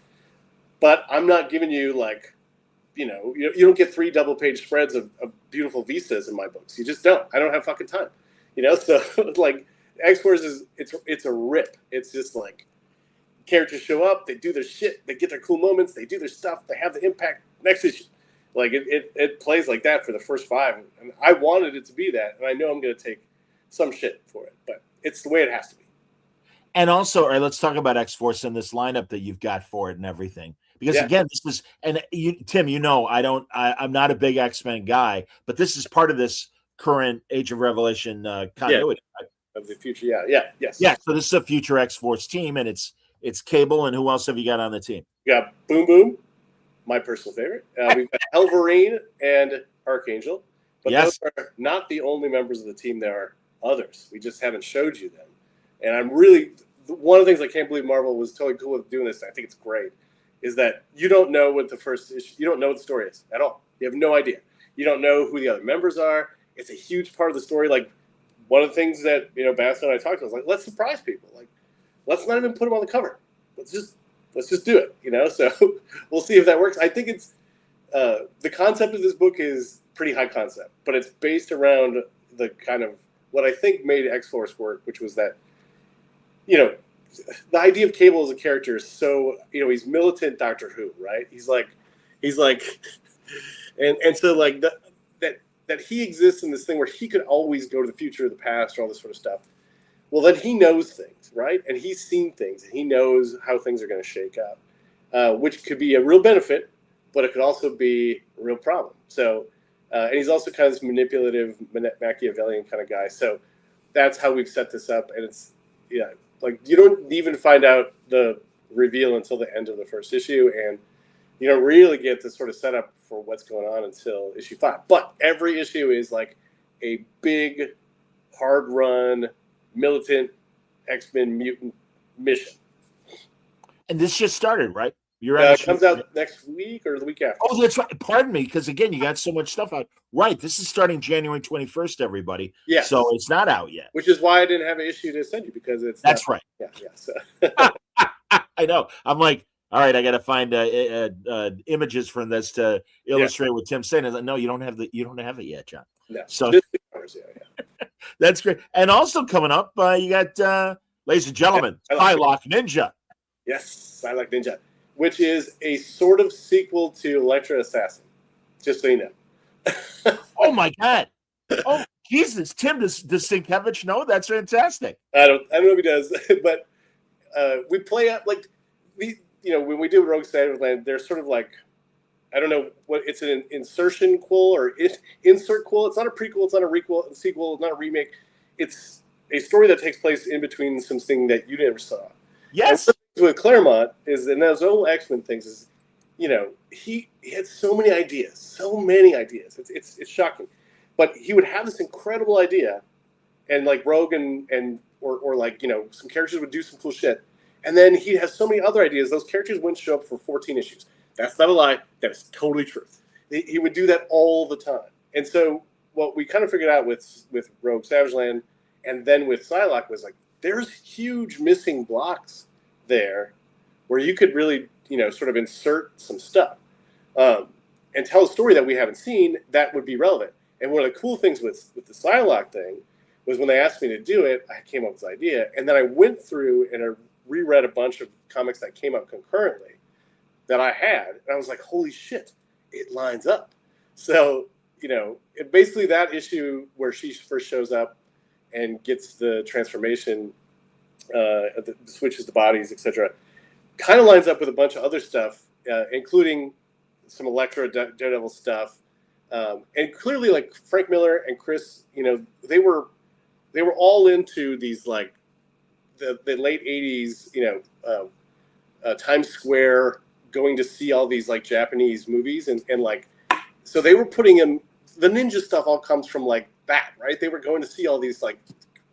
But I'm not giving you like, you don't get 3 double-page spreads of beautiful vistas in my books. You just don't. I don't have fucking time. So like X-Force it's a rip. It's just like characters show up, they do their shit, they get their cool moments, they do their stuff, they have the impact next issue. Like it plays like that for the first 5, and I wanted it to be that, and I know I'm going to take some shit for it, but it's the way it has to be. And also, all right, let's talk about X-Force and this lineup that you've got for it and everything. Because again, this is, and Tim, I'm not a big X-Men guy, but this is part of this current Age of Revelation continuity of the future. Yes. So this is a future X-Force team, and it's Cable, and who else have you got on the team? We got Boom Boom, my personal favorite. We've got Elverine and Archangel, but those are not the only members of the team. There are others. We just haven't showed you them. And I'm really, one of the things I can't believe Marvel was totally cool with doing this, I think it's great, is that you don't know what the first issue, you don't know what the story is at all. You have no idea. You don't know who the other members are. It's a huge part of the story. Like, one of the things that, Bass and I talked about was like, let's surprise people. Like, let's not even put them on the cover. Let's just do it, So we'll see if that works. I think it's, the concept of this book is pretty high concept, but it's based around the kind of, what I think made X-Force work, which was that, the idea of Cable as a character is so, he's militant Doctor Who, right? He's like, and so like that he exists in this thing where he could always go to the future or the past or all this sort of stuff. Well, then he knows things, right? And he's seen things, and he knows how things are going to shake out, which could be a real benefit, but it could also be a real problem. So, and he's also kind of this manipulative, Machiavellian kind of guy. So that's how we've set this up, and it's like you don't even find out the reveal until the end of the first issue, and you don't really get the sort of setup for what's going on until issue 5. But every issue is like a big, hard-run, militant X-Men mutant mission. And this just started, right? It comes out next week or the week after. Oh, that's right. Pardon me, because again, you got so much stuff out. Right, this is starting January 21st, everybody. Yeah. So it's not out yet. Which is why I didn't have an issue to send you, because it's... That's right. Yeah. So. I know. I'm like, all right, I got to find images from this to illustrate what Tim's saying. Like, no, you don't have it yet, John. No. So yeah. That's great. And also coming up, you got, ladies and gentlemen, Psylocke Ninja. Yes, Psylocke Ninja, which is a sort of sequel to Elektra Assassin, just so you know. Oh my God! Oh Jesus, Tim, does Sienkiewicz know? That's fantastic. I don't know if he does, but we play out like when we do Rogue Savage Land, they're sort of like, I don't know what it's an insertion quill or insert quill. It's not a prequel. It's not a sequel. It's not a remake. It's a story that takes place in between something that you never saw. Yes. And with Claremont is, and those old X-Men things is, he had so many ideas. It's shocking, but he would have this incredible idea, and like Rogue or like some characters would do some cool shit, and then he'd have so many other ideas. Those characters wouldn't show up for 14 issues. That's not a lie. That is totally true. He would do that all the time. And so what we kind of figured out with Rogue Savage Land and then with Psylocke was like, there's huge missing blocks there where you could really, sort of insert some stuff and tell a story that we haven't seen that would be relevant. And one of the cool things with the Psylocke thing was when they asked me to do it, I came up with this idea. And then I went through and I reread a bunch of comics that came out concurrently that I had, and I was like, holy shit, it lines up. So, basically that issue where she first shows up and gets the transformation, switches the bodies, etc., kind of lines up with a bunch of other stuff, including some Elektra Daredevil stuff. And clearly, like, Frank Miller and Chris, they were all into these, like, the late 80s, Times Square, going to see all these like Japanese movies and like, so they were putting in the ninja stuff all comes from like that, right? They were going to see all these like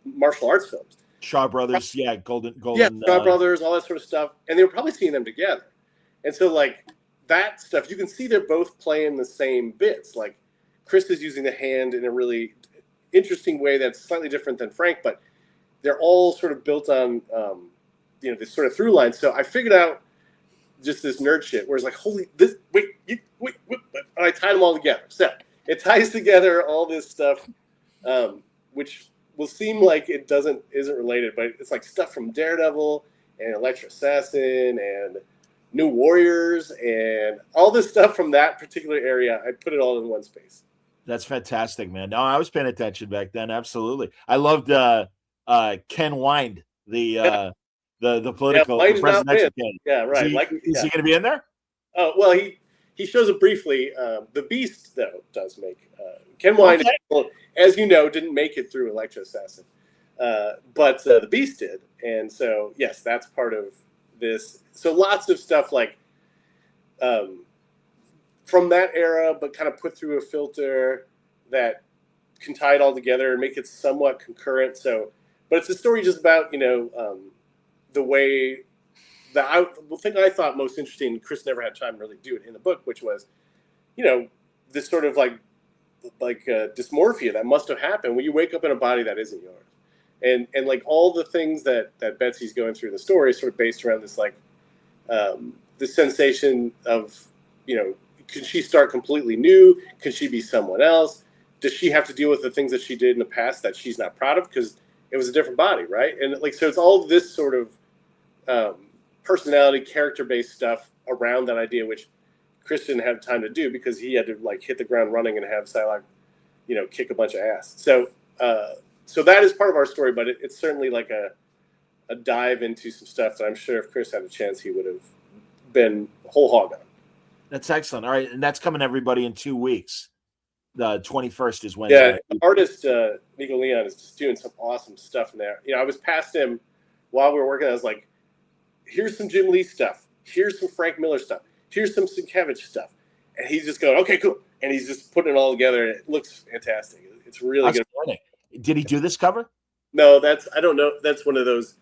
martial arts films. Shaw Brothers, Golden. Yeah, Shaw Brothers, all that sort of stuff. And they were probably seeing them together. And so like that stuff, you can see they're both playing the same bits. Like Chris is using the hand in a really interesting way that's slightly different than Frank, but they're all sort of built on, this sort of through line. So I figured out just this nerd shit where it's like, wait, and I tied them all together. So it ties together all this stuff, which will seem like it isn't related, but it's like stuff from Daredevil and Electra Assassin and New Warriors and all this stuff from that particular area. I put it all in one space. That's fantastic, man. No, I was paying attention back then. Absolutely. I loved Ken Wind, the political Wind is not presidential candidate. Yeah, right. Is he going to be in there? Oh, well, he shows up briefly. The Beast, though, does make Ken Wind, as you know, didn't make it through Electra Assassin, but the Beast did, and so yes, that's part of this. So lots of stuff like from that era, but kind of put through a filter that can tie it all together and make it somewhat concurrent. So, but it's a story just about the way. The thing I thought most interesting, Chris never had time to really do it in the book, which was, this sort of like dysmorphia that must have happened when you wake up in a body that isn't yours, and like all the things that Betsy's going through in the story is sort of based around this this sensation of can she start completely new? Can she be someone else? Does she have to deal with the things that she did in the past that she's not proud of because it was a different body, right? And so it's all this sort of personality, character-based stuff around that idea, which Chris didn't have time to do because he had to hit the ground running and have Psylocke, kick a bunch of ass. So, so that is part of our story, but it's certainly like a dive into some stuff that I'm sure if Chris had a chance, he would have been whole hog on. That's excellent. All right, and that's coming everybody in 2 weeks. The 21st is when. Yeah, artist Nico Leon is just doing some awesome stuff in there. I was past him while we were working. I was like, here's some Jim Lee stuff. Here's some Frank Miller stuff. Here's some Sienkiewicz stuff. And he's just going, okay, cool. And he's just putting it all together. It looks fantastic. It's really good. Funny. Did he do this cover? No, I don't know. That's one of those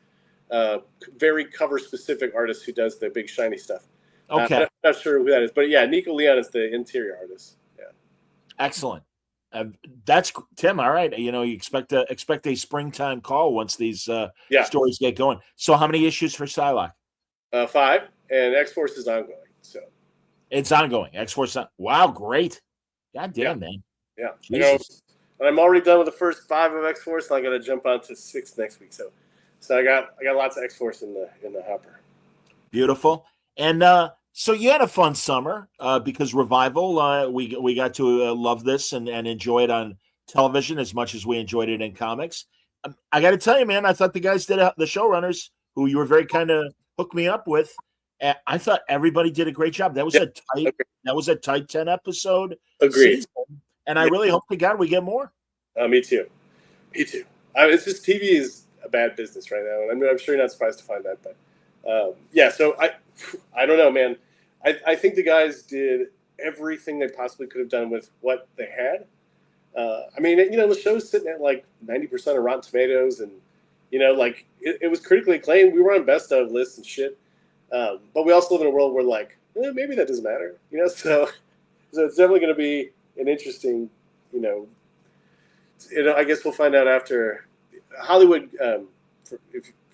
very cover specific artists who does the big shiny stuff. Okay. I'm not sure who that is, but yeah, Nico Leon is the interior artist. Yeah. Excellent. That's Tim. All right. You expect a springtime call once these stories get going. So how many issues for Psylocke? 5, and X-Force is ongoing. So it's ongoing. X-Force. Wow. Great. God damn, man. Yeah. And I'm already done with the first 5 of X-Force, and I got to jump on to 6 next week. So I got lots of X-Force in the hopper. Beautiful. And so you had a fun summer because Revival, we got to love this and enjoy it on television as much as we enjoyed it in comics. I got to tell you, man, I thought the guys the showrunners who you were very kind of hooked me up with. I thought everybody did a great job. That was a tight 10 episode season, and I really hope to God we get more. Me too. It's just TV is a bad business right now, and I'm sure you're not surprised to find that, but. So I don't know, man. I think the guys did everything they possibly could have done with what they had. The show's sitting at 90% of Rotten Tomatoes, and it was critically acclaimed. We were on best of lists and shit, but we also live in a world where maybe that doesn't matter, So it's definitely going to be an interesting, I guess we'll find out after Hollywood. For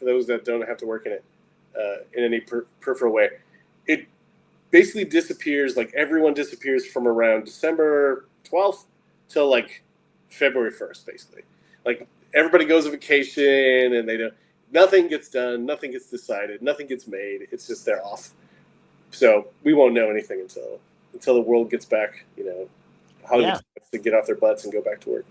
those that don't have to work in it. In any peripheral way, it basically disappears. Everyone disappears from around December 12th till February 1st. Basically, everybody goes on vacation and nothing gets done, nothing gets decided, nothing gets made. It's just they're off. So we won't know anything until the world gets back. Hollywood has to get off their butts and go back to work.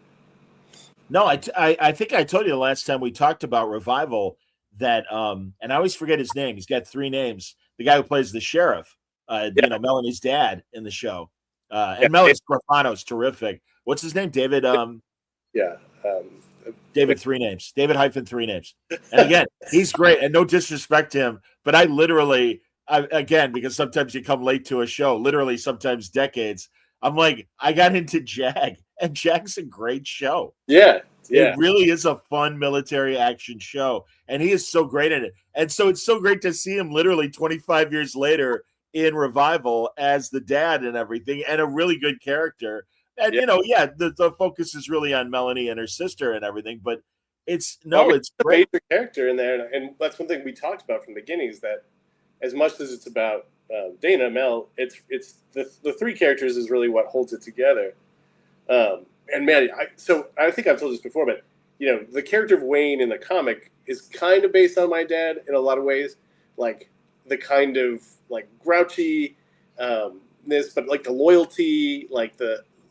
No, I think I told you the last time we talked about Revival. That and I always forget his name. He's got 3 names. The guy who plays the sheriff, Melanie's dad in the show, and Melanie Scrofano's terrific. What's his name? David. David 3 names. David hyphen 3 names. And again, he's great. And no disrespect to him, but I literally, because sometimes you come late to a show, literally sometimes decades. I'm like, I got into Jag, and Jag's a great show. Yeah. It really is a fun military action show, and he is so great in it. And so it's so great to see him literally 25 years later in Revival as the dad and everything, and a really good character. And, the focus is really on Melanie and her sister and everything, but it's a great. major character in there. And that's one thing we talked about from the beginning is that as much as it's about Dana, Mel, it's the 3 characters is really what holds it together. And man, I think I've told this before, but the character of Wayne in the comic is kind of based on my dad in a lot of ways, like the kind of like grouchy but like the loyalty, like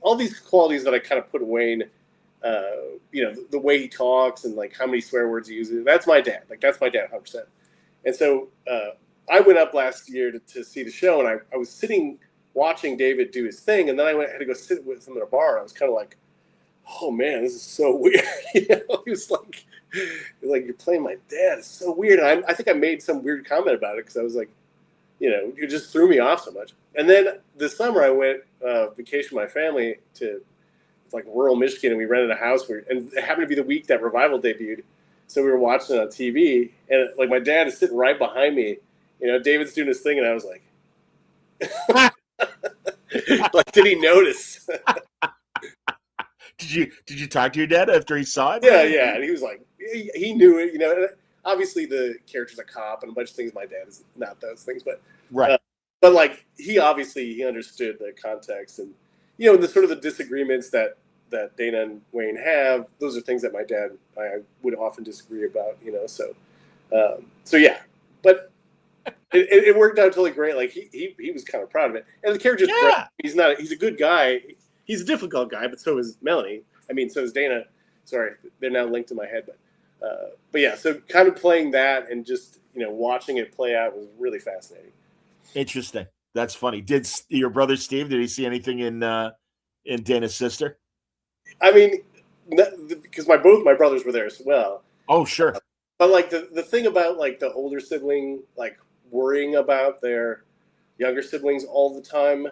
all these qualities that I kind of put in Wayne. The way he talks and like how many swear words he uses. That's my dad. Like that's my dad, 100%. And so I went up last year to see the show, and I was sitting watching David do his thing, and then I had to go sit with him at a bar. And I was kind of like, oh man, this is so weird. He was like, you're playing my dad. It's so weird. And I think I made some weird comment about it because I was like, you just threw me off so much. And then this summer I went vacation with my family to like rural Michigan, and we rented a house and it happened to be the week that Revival debuted. So we were watching it on TV, and like my dad is sitting right behind me. David's doing his thing, and I was like, like, did he notice? Did you talk to your dad after he saw it? Yeah, and he was like, he knew it. And obviously the character's a cop and a bunch of things. My dad is not those things, but right. But like he understood the context, and the sort of the disagreements that Dana and Wayne have. Those are things that my dad and I would often disagree about. So yeah, but it worked out totally great. Like he was kind of proud of it, and the character's great. He's a good guy. He's a difficult guy, but so is Melanie. I mean, so is Dana. Sorry, they're now linked in my head, but yeah. So kind of playing that and just watching it play out was really fascinating. Interesting. That's funny. Did your brother Steve? Did he see anything in Dana's sister? I mean, because both my brothers were there as well. Oh, sure. But like the thing about like the older sibling like worrying about their younger siblings all the time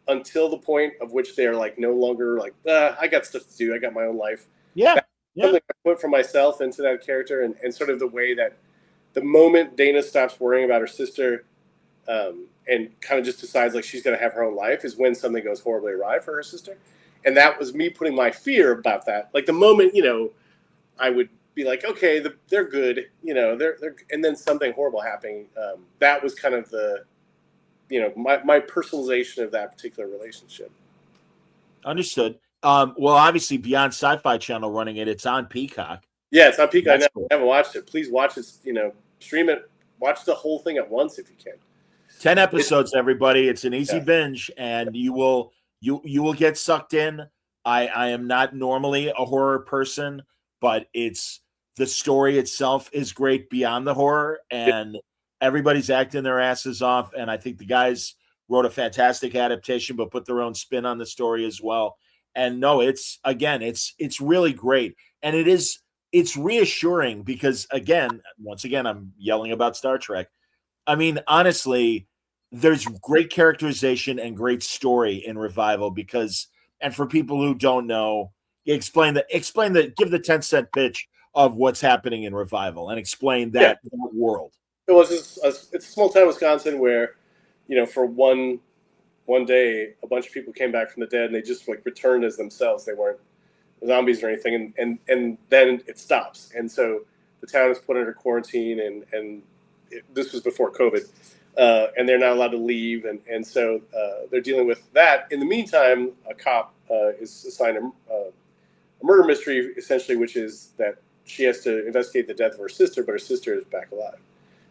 until the point of which they're like no longer like I got stuff to do. I got my own life. Yeah. Something I put for myself into that character and sort of the way that the moment Dana stops worrying about her sister and kind of just decides like she's going to have her own life is when something goes horribly awry for her sister. And that was me putting my fear about that. Like the moment, I would be like, okay, they're good, they're and then something horrible happening. That was kind of the, my personalization of that particular relationship. Understood. Well, obviously Beyond Sci-Fi Channel running it. It's on Peacock. Yeah, it's on Peacock. Cool. I haven't watched it. Please watch it. Stream it. Watch the whole thing at once if you can. 10 episodes, everybody. It's an easy binge, and you will get sucked in. I am not normally a horror person, but the story itself is great beyond the horror, and everybody's acting their asses off. And I think the guys wrote a fantastic adaptation, but put their own spin on the story as well. And no, it's really great. And it's reassuring because once again, I'm yelling about Star Trek. I mean, honestly, there's great characterization and great story in Revival and for people who don't know, give the 10-cent pitch of what's happening in Revival and explain that world. Well, it's a small town, Wisconsin, where, for one day, a bunch of people came back from the dead and they just like returned as themselves. They weren't zombies or anything. And then it stops. And so the town is put under quarantine and this was before COVID. And they're not allowed to leave, and so they're dealing with that. In the meantime, a cop is assigned a murder mystery, essentially, which is that she has to investigate the death of her sister, but her sister is back alive.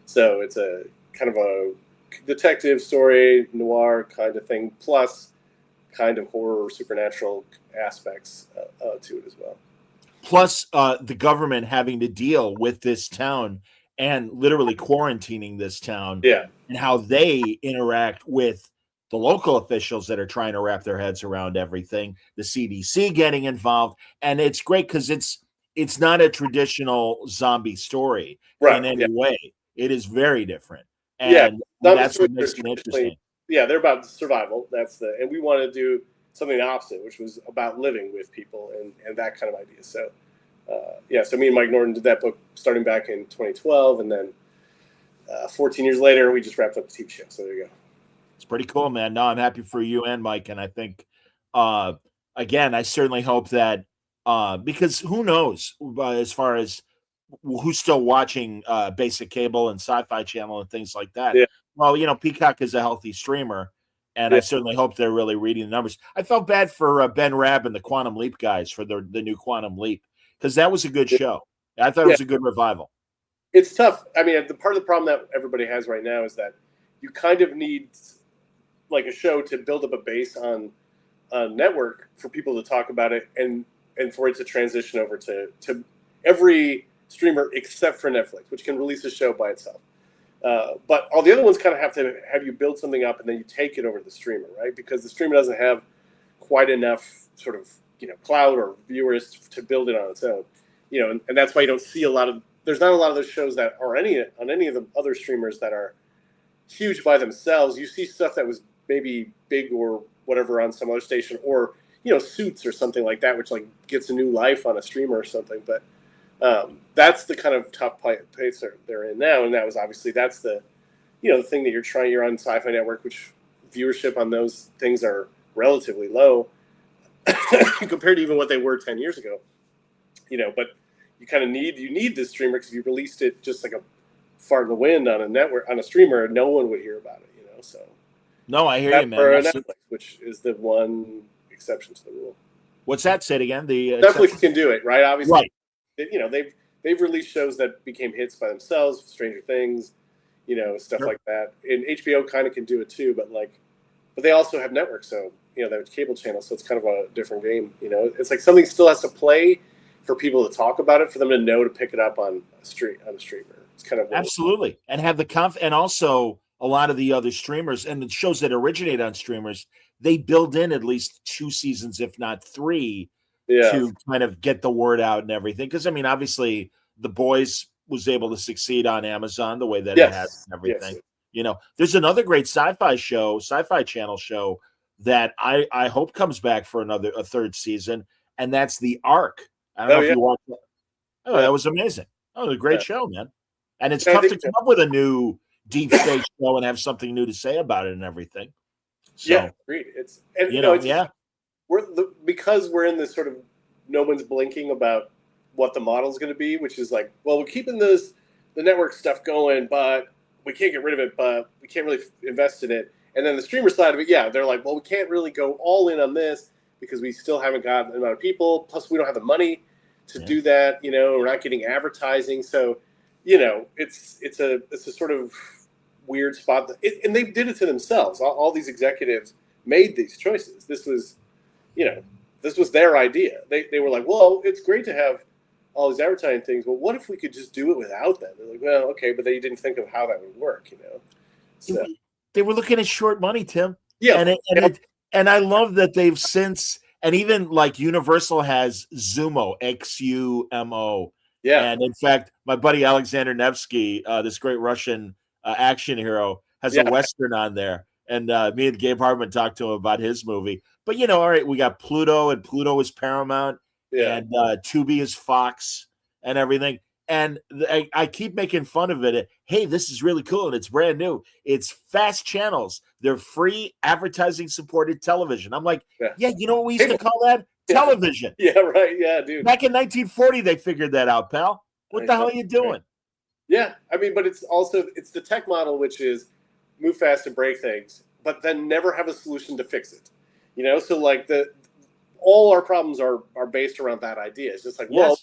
So it's a kind of a detective story, noir kind of thing, plus kind of horror, supernatural aspects to it as well. Plus the government having to deal with this town and literally quarantining this town, and how they interact with the local officials that are trying to wrap their heads around everything, the CDC getting involved. And it's great because it's not a traditional zombie story in any way. It is very different. And that's what makes it interesting. Yeah, they're about survival. And we want to do something opposite, which was about living with people and that kind of idea. So so me and Mike Norton did that book starting back in 2012, and then 14 years later, we just wrapped up the TV show. So there you go. It's pretty cool, man. No, I'm happy for you and Mike, and I think, again, I certainly hope that because who knows as far as who's still watching basic cable and Sci-Fi Channel and things like that. Yeah. Well, Peacock is a healthy streamer, and I certainly hope they're really reading the numbers. I felt bad for Ben Rabb and the Quantum Leap guys for the new Quantum Leap. because that was a good show. I thought it was a good revival. It's tough. I mean, the part of the problem that everybody has right now is that you kind of need like a show to build up a base on a network for people to talk about it and for it to transition over to every streamer except for Netflix, which can release a show by itself. But all the other ones kind of have to have you build something up and then you take it over to the streamer, right? Because the streamer doesn't have quite enough sort of, cloud or viewers to build it on its own, and that's why you don't see there's not a lot of those shows that are on any of the other streamers that are huge by themselves. You see stuff that was maybe big or whatever on some other station, or Suits or something like that, which like gets a new life on a streamer or something. But that's the kind of tough place they're in now, and that's the the thing that you're on Sci-Fi Network, which viewership on those things are relatively low compared to even what they were 10 years ago. But you kind of need this streamer, because if you released it just like a fart in the wind on a network, on a streamer, no one would hear about it. So no, I hear you, man. Netflix, which is the one exception to the rule. What's that? Say it again. The Netflix can do it, right? Obviously, right. They've released shows that became hits by themselves, Stranger Things, stuff like that. And HBO kind of can do it too, but they also have networks, so they have cable channels, so it's kind of a different game. It's like something still has to play for people to talk about it, for them to know to pick it up on a streamer. It's kind of absolutely, and have the and also a lot of the other streamers and the shows that originate on streamers, they build in at least 2 seasons, if not 3, to kind of get the word out and everything. Because obviously, The Boys was able to succeed on Amazon the way that it has and everything. Yes. There's another great sci-fi channel show that I hope comes back for a third season, and that's The Ark. I don't know if you watched that. Oh, that was amazing. Oh, it was a great show, man. And it's tough to come up with a new deep space show and have something new to say about it and everything. So, agreed. Because we're in this sort of no one's blinking about what the model is going to be, which is like, well, we're keeping the network stuff going, but we can't get rid of it, but we can't really invest in it. And then the streamer side of it, they're like, well, we can't really go all in on this because we still haven't got an amount of people. Plus, we don't have the money to do that. We're not getting advertising, so it's a sort of weird spot. And they did it to themselves. All these executives made these choices. This was their idea. They were like, well, it's great to have all these advertising things, but what if we could just do it without them? They're like, well, okay, but they didn't think of how that would work. So they were looking at short money, Tim. Yeah, and I love that they've since, and even like Universal has Xumo, XUMO. Yeah. And in fact, my buddy Alexander Nevsky, this great Russian action hero, has a Western on there. And me and Gabe Hartman talked to him about his movie. But, all right, we got Pluto, and Pluto is Paramount. Yeah. And Tubi is Fox and everything. And I keep making fun of it. Hey, this is really cool, and it's brand new. It's fast channels. They're free advertising-supported television. I'm like, you know what we used to call that? Television. Yeah, right. Yeah, dude. Back in 1940, they figured that out, pal. What the hell are you doing? Right. Yeah, I mean, but it's the tech model, which is move fast and break things, but then never have a solution to fix it. So like all our problems are based around that idea. It's just like, well,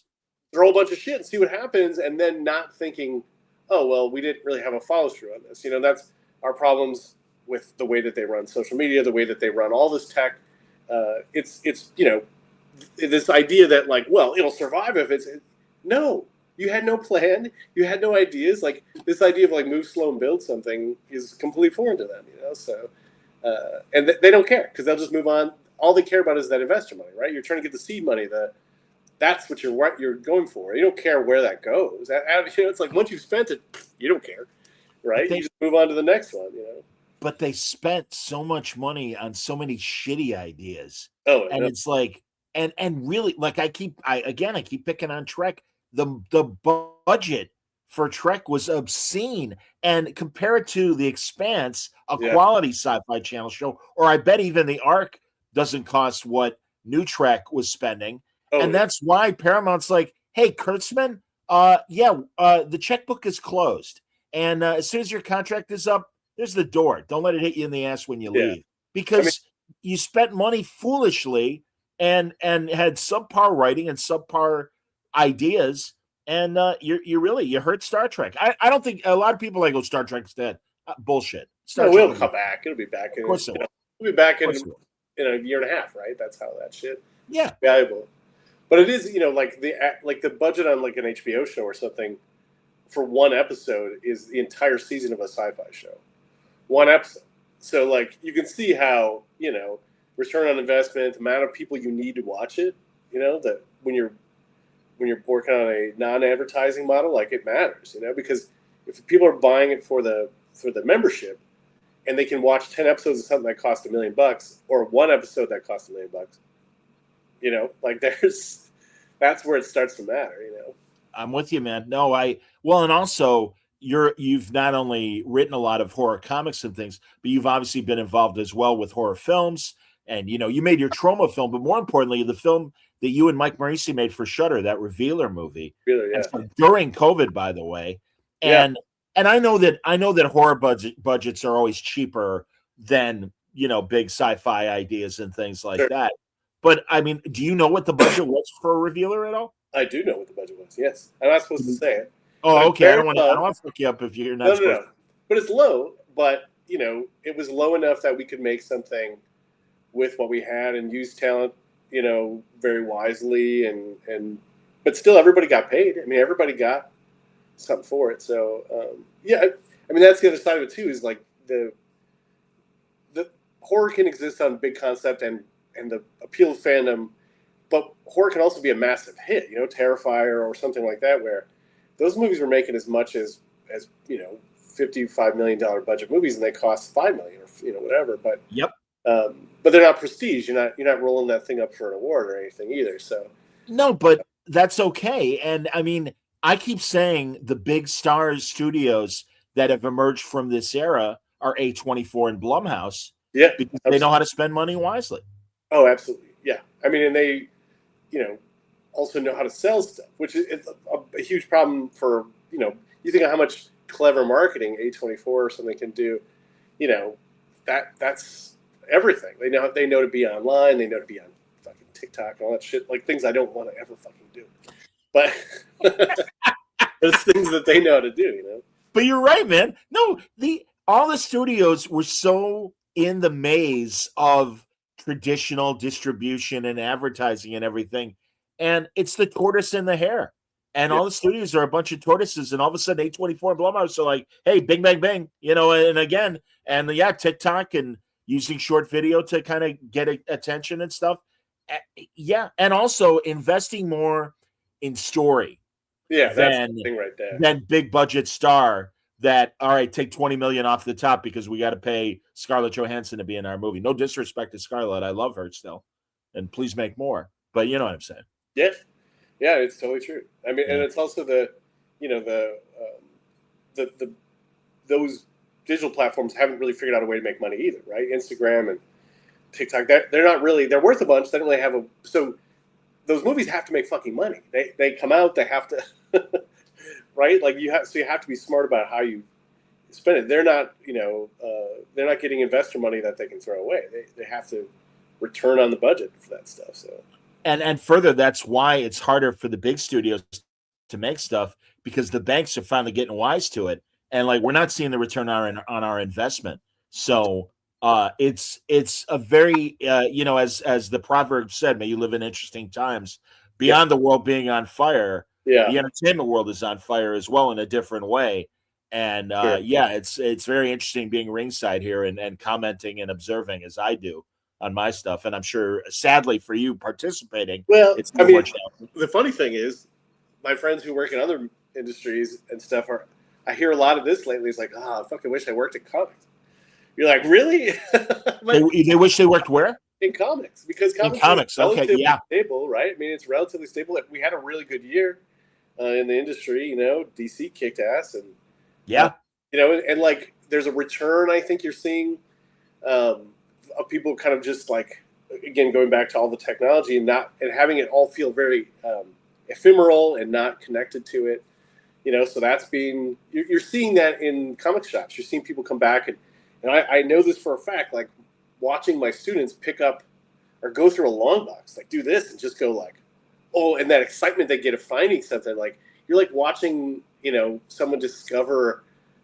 throw a bunch of shit and see what happens, and then not thinking, oh, well, we didn't really have a follow through on this. That's our problems with the way that they run social media, the way that they run all this tech. It's this idea that like, well, it'll survive if no, you had no plan, you had no ideas. Like this idea of like move slow and build something is completely foreign to them. So and they don't care because they'll just move on. All they care about is that investor money, right? You're trying to get the seed money. That's what you're going for. You don't care where that goes. It's like once you've spent it, you don't care, right? You just move on to the next one. But they spent so much money on so many shitty ideas. Oh, and it's like, and really, like I keep picking on Trek. The budget for Trek was obscene, and compare it to The Expanse, a quality sci-fi channel show, or I bet even The Ark doesn't cost what New Trek was spending. And that's why Paramount's like, hey, Kurtzman, the checkbook is closed. And as soon as your contract is up, there's the door. Don't let it hit you in the ass when you leave. Because you spent money foolishly and had subpar writing and subpar ideas, and you hurt Star Trek. I don't think a lot of people like, oh, Star Trek's dead. Bullshit. Star No, Trek it'll come back. It'll be back. Of course it will. It'll be back in Of course it will. a year and a half, right? That's how that shit Yeah. valuable. But it is, like the budget on like an HBO show or something for one episode is the entire season of a sci-fi show. One episode. So like you can see how, return on investment, the amount of people you need to watch it, that when you're working on a non-advertising model, like it matters, because if people are buying it for the membership and they can watch 10 episodes of something that costs $1 million or one episode that costs $1 million, that's where it starts to matter, I'm with you, man. No, and also you've not only written a lot of horror comics and things, but you've obviously been involved as well with horror films. And, you made your Trauma film, but more importantly, the film that you and Mike Morisi made for Shudder, that Revealer movie. Revealer, yeah. So during COVID, by the way. And I know that horror budgets are always cheaper than, big sci-fi ideas and things like that. But I mean, do you know what the budget was for a Revealer at all? I do know what the budget was. Yes, I'm not supposed to say it. Oh, okay. I don't want to fuck you up if you're not. No. But it's low. But it was low enough that we could make something with what we had and use talent, very wisely. But still, everybody got paid. I mean, everybody got something for it. So I mean, that's the other side of it too. Is like the horror can exist on big concept and the appeal of fandom, but horror can also be a massive hit, Terrifier or something like that, where those movies were making as much as $55 million budget movies, and they cost $5 million or whatever. But but they're not prestige. You're not rolling that thing up for an award or anything either. So no, but that's okay. And I mean, I keep saying the big stars studios that have emerged from this era are A24 and Blumhouse. Yeah, because they know how to spend money wisely. Oh, absolutely. Yeah. I mean, and they, also know how to sell stuff, which is a huge problem for, you think of how much clever marketing A24 or something can do, that's everything. They know to be online. They know to be on fucking TikTok and all that shit, like things I don't want to ever fucking do. But there's things that they know how to do, But you're right, man. No, all the studios were so in the maze of traditional distribution and advertising and everything, and it's the tortoise and the hare, and all the studios are a bunch of tortoises, and all of a sudden A24 and Blumhouse are like, hey, bing bang bang, and again, and TikTok and using short video to kind of get attention and stuff, and also investing more in story, that's the thing right there, than big budget star. That, all right, take $20 million off the top because we got to pay Scarlett Johansson to be in our movie. No disrespect to Scarlett. I love her still. And please make more. But you know what I'm saying. Yeah. Yeah, it's totally true. I mean, and it's also those digital platforms haven't really figured out a way to make money either, right? Instagram and TikTok, they're not really, they're worth a bunch. They don't really have so those movies have to make fucking money. They come out, they have to... Right, like you have to be smart about how you spend it. They're not, they're not getting investor money that they can throw away. They have to return on the budget for that stuff. So, and further, that's why it's harder for the big studios to make stuff, because the banks are finally getting wise to it, and like we're not seeing the return on our investment. So, it's a very, as the proverb said, "May you live in interesting times." Beyond the world being on fire. The entertainment world is on fire as well in a different way. And it's very interesting being ringside here and commenting and observing as I do on my stuff. And I'm sure, sadly for you participating, it's the funny thing is my friends who work in other industries and stuff I hear a lot of this lately. It's like, I fucking wish I worked in comics. You're like, really? They wish they worked where? In comics, because comics are relatively stable, right? I mean, it's relatively stable. We had a really good year in the industry, DC kicked ass, and and like there's a return. I think you're seeing of people kind of just like, again, going back to all the technology and having it all feel very ephemeral and not connected to it. So that's you're seeing that in comic shops. You're seeing people come back and I know this for a fact, like watching my students pick up or go through a long box, like do this and just go like, and that excitement they get of finding something, like you're like watching, someone discover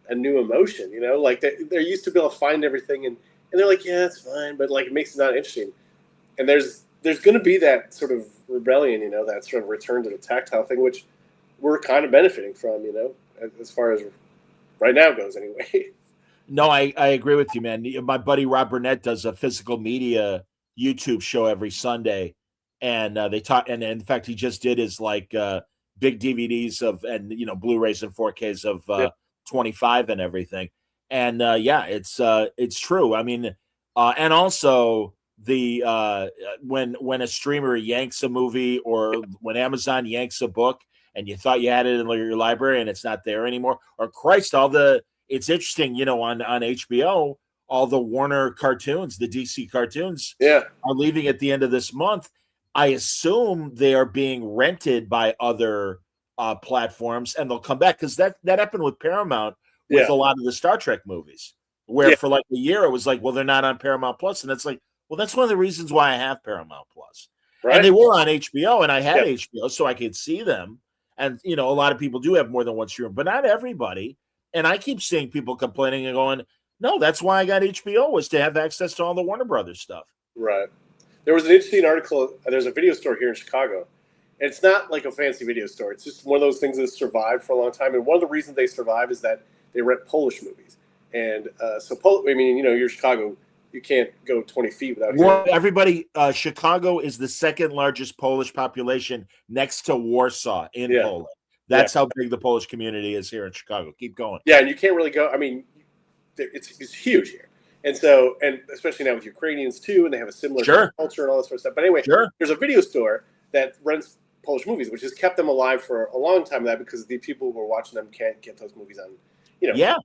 a new emotion, like they're used to be able to find everything and they're like, yeah, it's fine, but like it makes it not interesting. And there's going to be that sort of rebellion, that sort of return to the tactile thing, which we're kind of benefiting from, as far as right now goes anyway. No, I agree with you, man. My buddy Rob Burnett does a physical media YouTube show every Sunday, and they talk. And in fact, he just did his like big DVDs of and Blu-rays and 4Ks of 25 and everything. And it's true. I mean, and also the when a streamer yanks a movie or when Amazon yanks a book and you thought you had it in your library and it's not there anymore, or Christ, it's interesting, on HBO, all the Warner cartoons, the DC cartoons are leaving at the end of this month. I assume they are being rented by other platforms and they'll come back because that happened with Paramount with a lot of the Star Trek movies, where for like a year it was like, well, they're not on Paramount Plus. And it's like, well, that's one of the reasons why I have Paramount Plus. Right. And they were on HBO and I had HBO so I could see them. And, a lot of people do have more than one streamer, but not everybody. And I keep seeing people complaining and going, no, that's why I got HBO, was to have access to all the Warner Brothers stuff. Right. There was an interesting article. There's a video store here in Chicago. And it's not like a fancy video store. It's just one of those things that survived for a long time. And one of the reasons they survive is that they rent Polish movies. And you're in Chicago. You can't go 20 feet without hearing. Everybody, Chicago is the second largest Polish population next to Warsaw in Poland. That's how big the Polish community is here in Chicago. Keep going. Yeah, and you can't really go. I mean, it's huge here. And so, and especially now with Ukrainians too, and they have a similar culture and all this sort of stuff. But anyway, there's a video store that rents Polish movies, which has kept them alive for a long time. Because the people who are watching them can't get those movies on,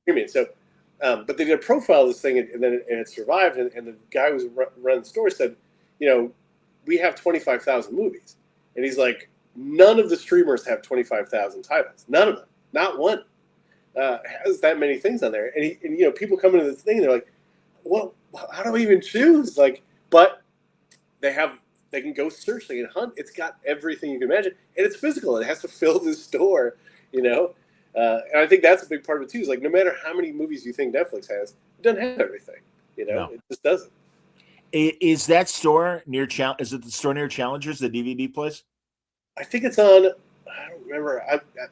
streaming. So, but they did a profile of this thing, and then it survived. And the guy who was running the store said, we have 25,000 movies, and he's like, none of the streamers have 25,000 titles. None of them. Not one has that many things on there. And people come into this thing and they're like, well, how do I even choose? Like, but they can go search, they can hunt. It's got everything you can imagine. And it's physical. It has to fill the store, And I think that's a big part of it too, is like, no matter how many movies you think Netflix has, it doesn't have everything, No. It just doesn't. Is that store near, is it the store near Challengers, the DVD place? I think it's on. I don't remember.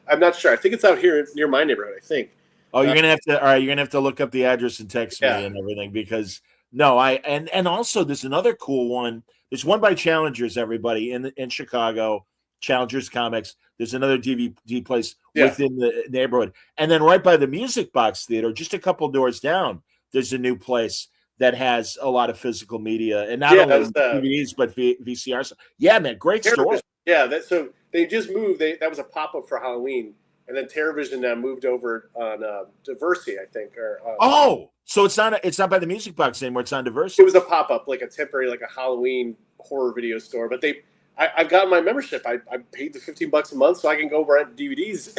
I'm not sure. I think it's out here near my neighborhood. I think. Oh, you're gonna have to. All right, you're gonna have to look up the address and text me and everything because and also there's another cool one. There's one by Challengers, everybody in Chicago, Challengers Comics. There's another DVD place within the neighborhood, and then right by the Music Box Theater, just a couple doors down, there's a new place that has a lot of physical media and not only DVDs but VCRs. Yeah, man, great store. Yeah, so they just moved. That was a pop-up for Halloween, and then TerraVision now moved over on Diversity, I think. So it's not by the Music Box anymore. It's on Diversity. It was a pop-up, like a temporary, like a Halloween horror video store. But I've got my membership. I paid the $15 a month so I can go rent DVDs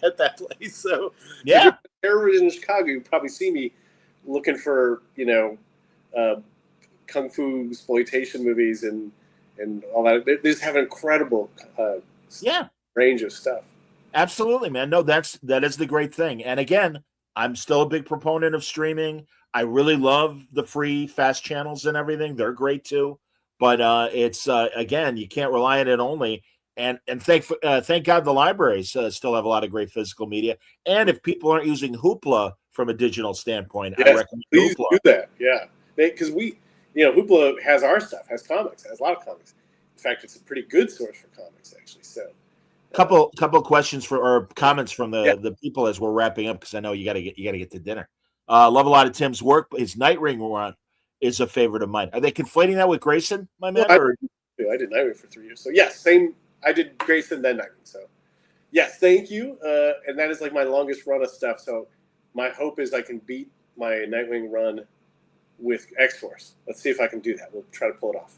at that place. So if you're TerraVision in Chicago, you probably see me looking for kung fu exploitation movies and all that. They just have an incredible range of stuff. Absolutely, man. No, that is the great thing. And again, I'm still a big proponent of streaming. I really love the free fast channels and everything. They're great too. But it's again, you can't rely on it only. And thank God the libraries still have a lot of great physical media. And if people aren't using Hoopla from a digital standpoint, I recommend please Hoopla. Do that. Yeah, because Hoopla has our stuff, has comics, has a lot of comics. In fact, it's a pretty good source for comics, actually. So, couple questions or comments from the people as we're wrapping up, because I know you got to get to dinner. Love a lot of Tim's work. His Nightwing run is a favorite of mine. Are they conflating that with Grayson, my man? Well, I did Nightwing for 3 years. So yes, same. I did Grayson then Nightwing. So yes, thank you. And that is like my longest run of stuff. So my hope is I can beat my Nightwing run with X-Force. Let's see if I can do that. We'll try to pull it off.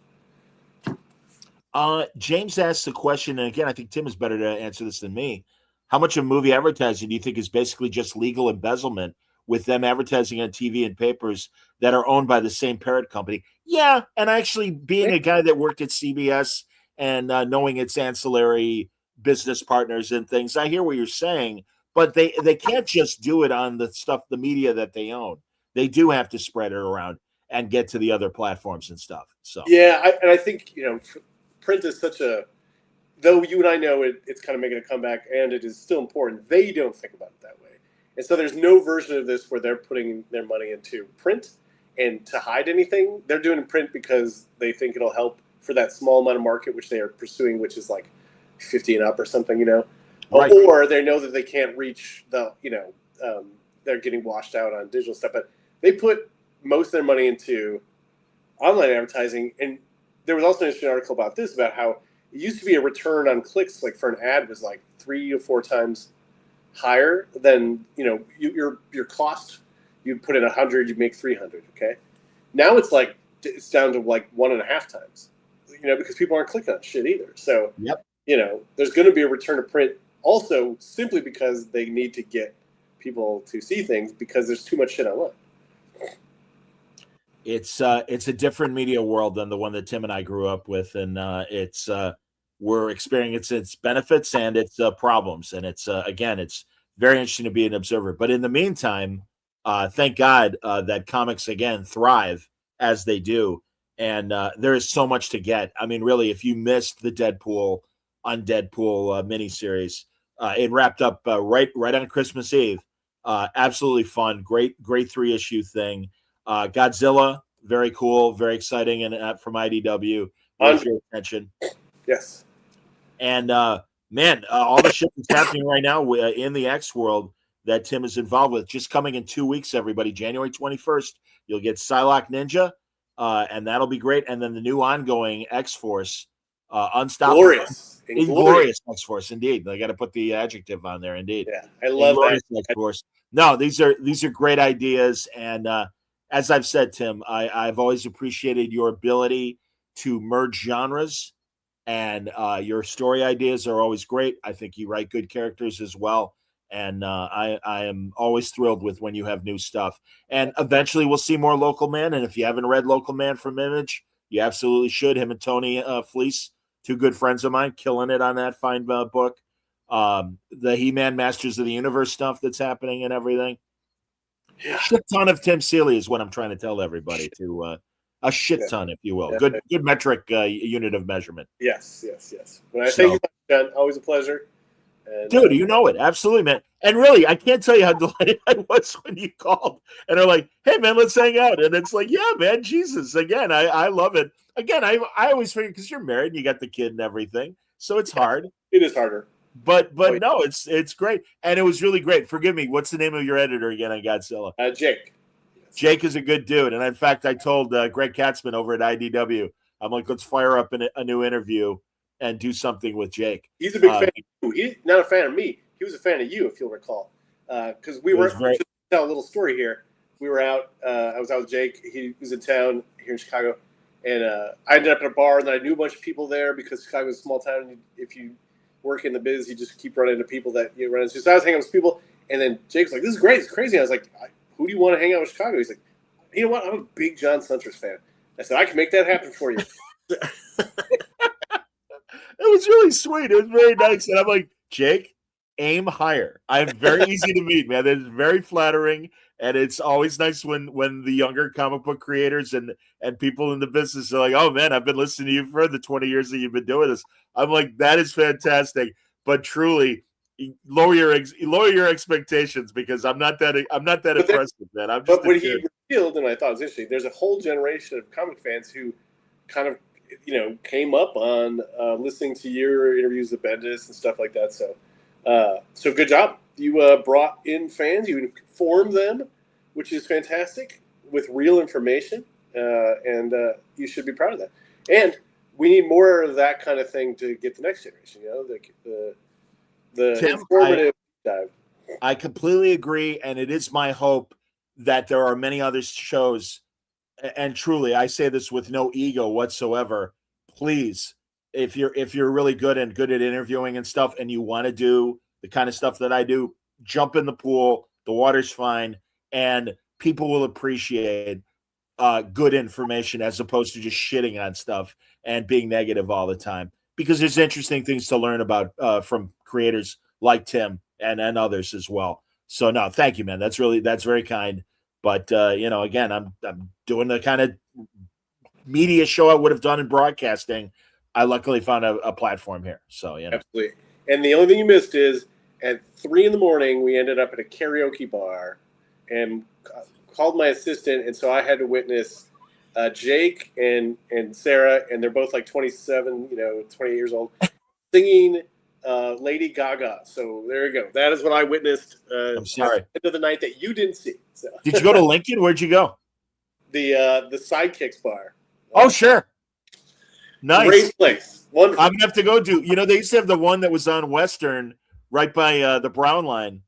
James asks a question, and again, I think Tim is better to answer this than me. How much of movie advertising do you think is basically just legal embezzlement with them advertising on TV and papers that are owned by the same parent company? Yeah, and actually being a guy that worked at CBS and knowing its ancillary business partners and things. I hear what you're saying, but they can't just do it on the media that they own. They do have to spread it around and get to the other platforms and stuff. So yeah, I think print is such a, though you and I know it's kind of making a comeback and it is still important. They don't think about it that way, and so there's no version of this where they're putting their money into print and to hide anything. They're doing it in print because they think it'll help for that small amount of market which they are pursuing, which is like 50 and up or something, right. Or they know that they can't reach the, they're getting washed out on digital stuff, but they put most of their money into online advertising. And there was also an interesting article about this, about how it used to be a return on clicks, like for an ad was like 3 or 4 times higher than, your cost. You'd put in 100, you'd make 300. Okay. Now it's down to like 1.5 times, because people aren't clicking on shit either. So, yep. There's going to be a return to print also simply because they need to get people to see things because there's too much shit online. It's a different media world than the one that Tim and I grew up with, and we're experiencing its benefits and its problems, and it's again, it's very interesting to be an observer. But in the meantime, thank God that comics again thrive as they do, and there is so much to get. I mean, really, if you missed the Deadpool miniseries, it wrapped up right on Christmas Eve. Absolutely fun, great 3-issue thing. Godzilla, very cool, very exciting, and from IDW. Where's your attention? Yes. And man, all the shit that's happening right now in the X world that Tim is involved with, just coming in 2 weeks, everybody. January 21st, you'll get Psylocke Ninja, and that'll be great. And then the new ongoing X-Force, Unstoppable. Inglorious X-Force, indeed. I got to put the adjective on there, indeed. Yeah, I love that. X-Force. No, these are great ideas, and as I've said, Tim, I've always appreciated your ability to merge genres, and your story ideas are always great. I think you write good characters as well, and I am always thrilled with when you have new stuff. And eventually we'll see more Local Man, and if you haven't read Local Man from Image, you absolutely should. Him and Tony Fleece, 2 good friends of mine, killing it on that fine book. The He-Man Masters of the Universe stuff that's happening and everything. Yeah. Shit ton of Tim Seeley is what I'm trying to tell everybody, to a shit ton, if you will. Yeah. Good metric unit of measurement. Yes. When I thank you, John, always a pleasure. And, dude, you know it. Absolutely, man. And really, I can't tell you how delighted I was when you called and are like, hey, man, let's hang out. And it's like, yeah, man, Jesus. Again, I love it. Again, I always figure, because you're married and you got the kid and everything, so it's hard. It is harder. But no, it's great. And it was really great. Forgive me, what's the name of your editor again on Godzilla? Jake. Yes. Jake is a good dude. And in fact, I told Greg Katzman over at IDW, I'm like, let's fire up a new interview and do something with Jake. He's a big fan of you. He's not a fan of me. He was a fan of you, if you'll recall. Because we were, to tell a little story here, we were out, I was out with Jake. He was in town here in Chicago. And I ended up at a bar, and I knew a bunch of people there because Chicago is a small town. And if you work in the biz, you just keep running into people that you run into. So I was hanging out with people, and then Jake's like, this is great. It's crazy. I was like, who do you want to hang out with Chicago? He's like, you know what? I'm a big John Suntress fan. I said, I can make that happen for you. It was really sweet. It was very nice. And I'm like, Jake, aim higher. I'm very easy to meet, man. It's very flattering. And it's always nice when the younger comic book creators and people in the business are like, oh, man, I've been listening to you for the 20 years that you've been doing this. I'm like, that is fantastic. But truly, lower your expectations, because I'm not that impressive, man. I'm just. But what he revealed, and I thought it was interesting, there's a whole generation of comic fans who kind of, came up on listening to your interviews with Bendis and stuff like that. So good job. You brought in fans. You informed them, which is fantastic, with real information, and you should be proud of that. And we need more of that kind of thing to get the next generation. The Tim, informative dive. I completely agree, and it is my hope that there are many other shows. And truly, I say this with no ego whatsoever. Please, if you're really good at interviewing and stuff, and you want to do the kind of stuff that I do, jump in the pool. The water's fine, and people will appreciate good information as opposed to just shitting on stuff and being negative all the time. because there's interesting things to learn about from creators like Tim and others as well. So no, thank you, man. That's very kind. But again, I'm doing the kind of media show I would have done in broadcasting. I luckily found a platform here. So absolutely. And the only thing you missed is at 3 a.m, we ended up at a karaoke bar and called my assistant, and so I had to witness Jake and Sarah, and they're both like 27, 28 years old, singing Lady Gaga. So there you go. That is what I witnessed. I'm sorry. At the end of the night that you didn't see. So. Did you go to Lincoln? Where'd you go? The Sidekicks bar. Oh, sure. Nice. Great place. Wonderful. I'm gonna have to go do. They used to have the one that was on Western, right by the Brown Line,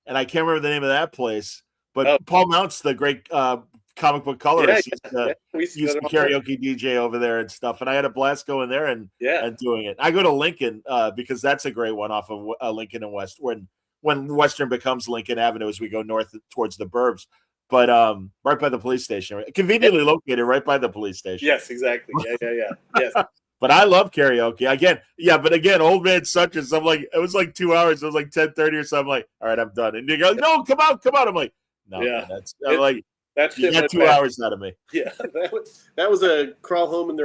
and I can't remember the name of that place. But Paul Mounts, the great comic book colorist, used to karaoke DJ over there and stuff. And I had a blast going there and doing it. I go to Lincoln because that's a great one off of Lincoln and West when Western becomes Lincoln Avenue as we go north towards the burbs. But right by the police station, conveniently located right by the police station. Yes, exactly. Yeah. Yes. But I love karaoke. Again, old man such as I'm like, it was like 2 hours. It was like 10:30 or something. I'm like, all right, I'm done. And you go, no, come out. I'm like, no, man, that's you got 2 hours out of me. Yeah, that was a crawl home and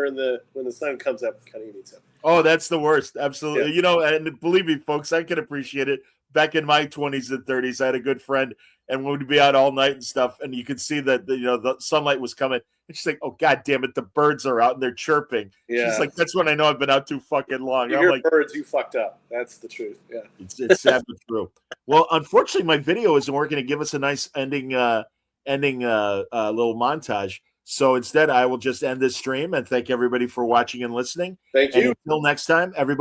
when the sun comes up kind of needs it. Oh, that's the worst. Absolutely. And believe me, folks, I can appreciate it. Back in my 20s and 30s, I had a good friend, and we'd be out all night and stuff, and you could see that the sunlight was coming. And she's like, "Oh, God damn it, the birds are out and they're chirping." Yeah. She's like, "That's when I know I've been out too fucking long." You hear birds, you fucked up. That's the truth. Yeah, it's sad but true. Well, unfortunately, my video isn't working to give us a nice ending little montage. So instead, I will just end this stream and thank everybody for watching and listening. Thank you. And until next time, everybody.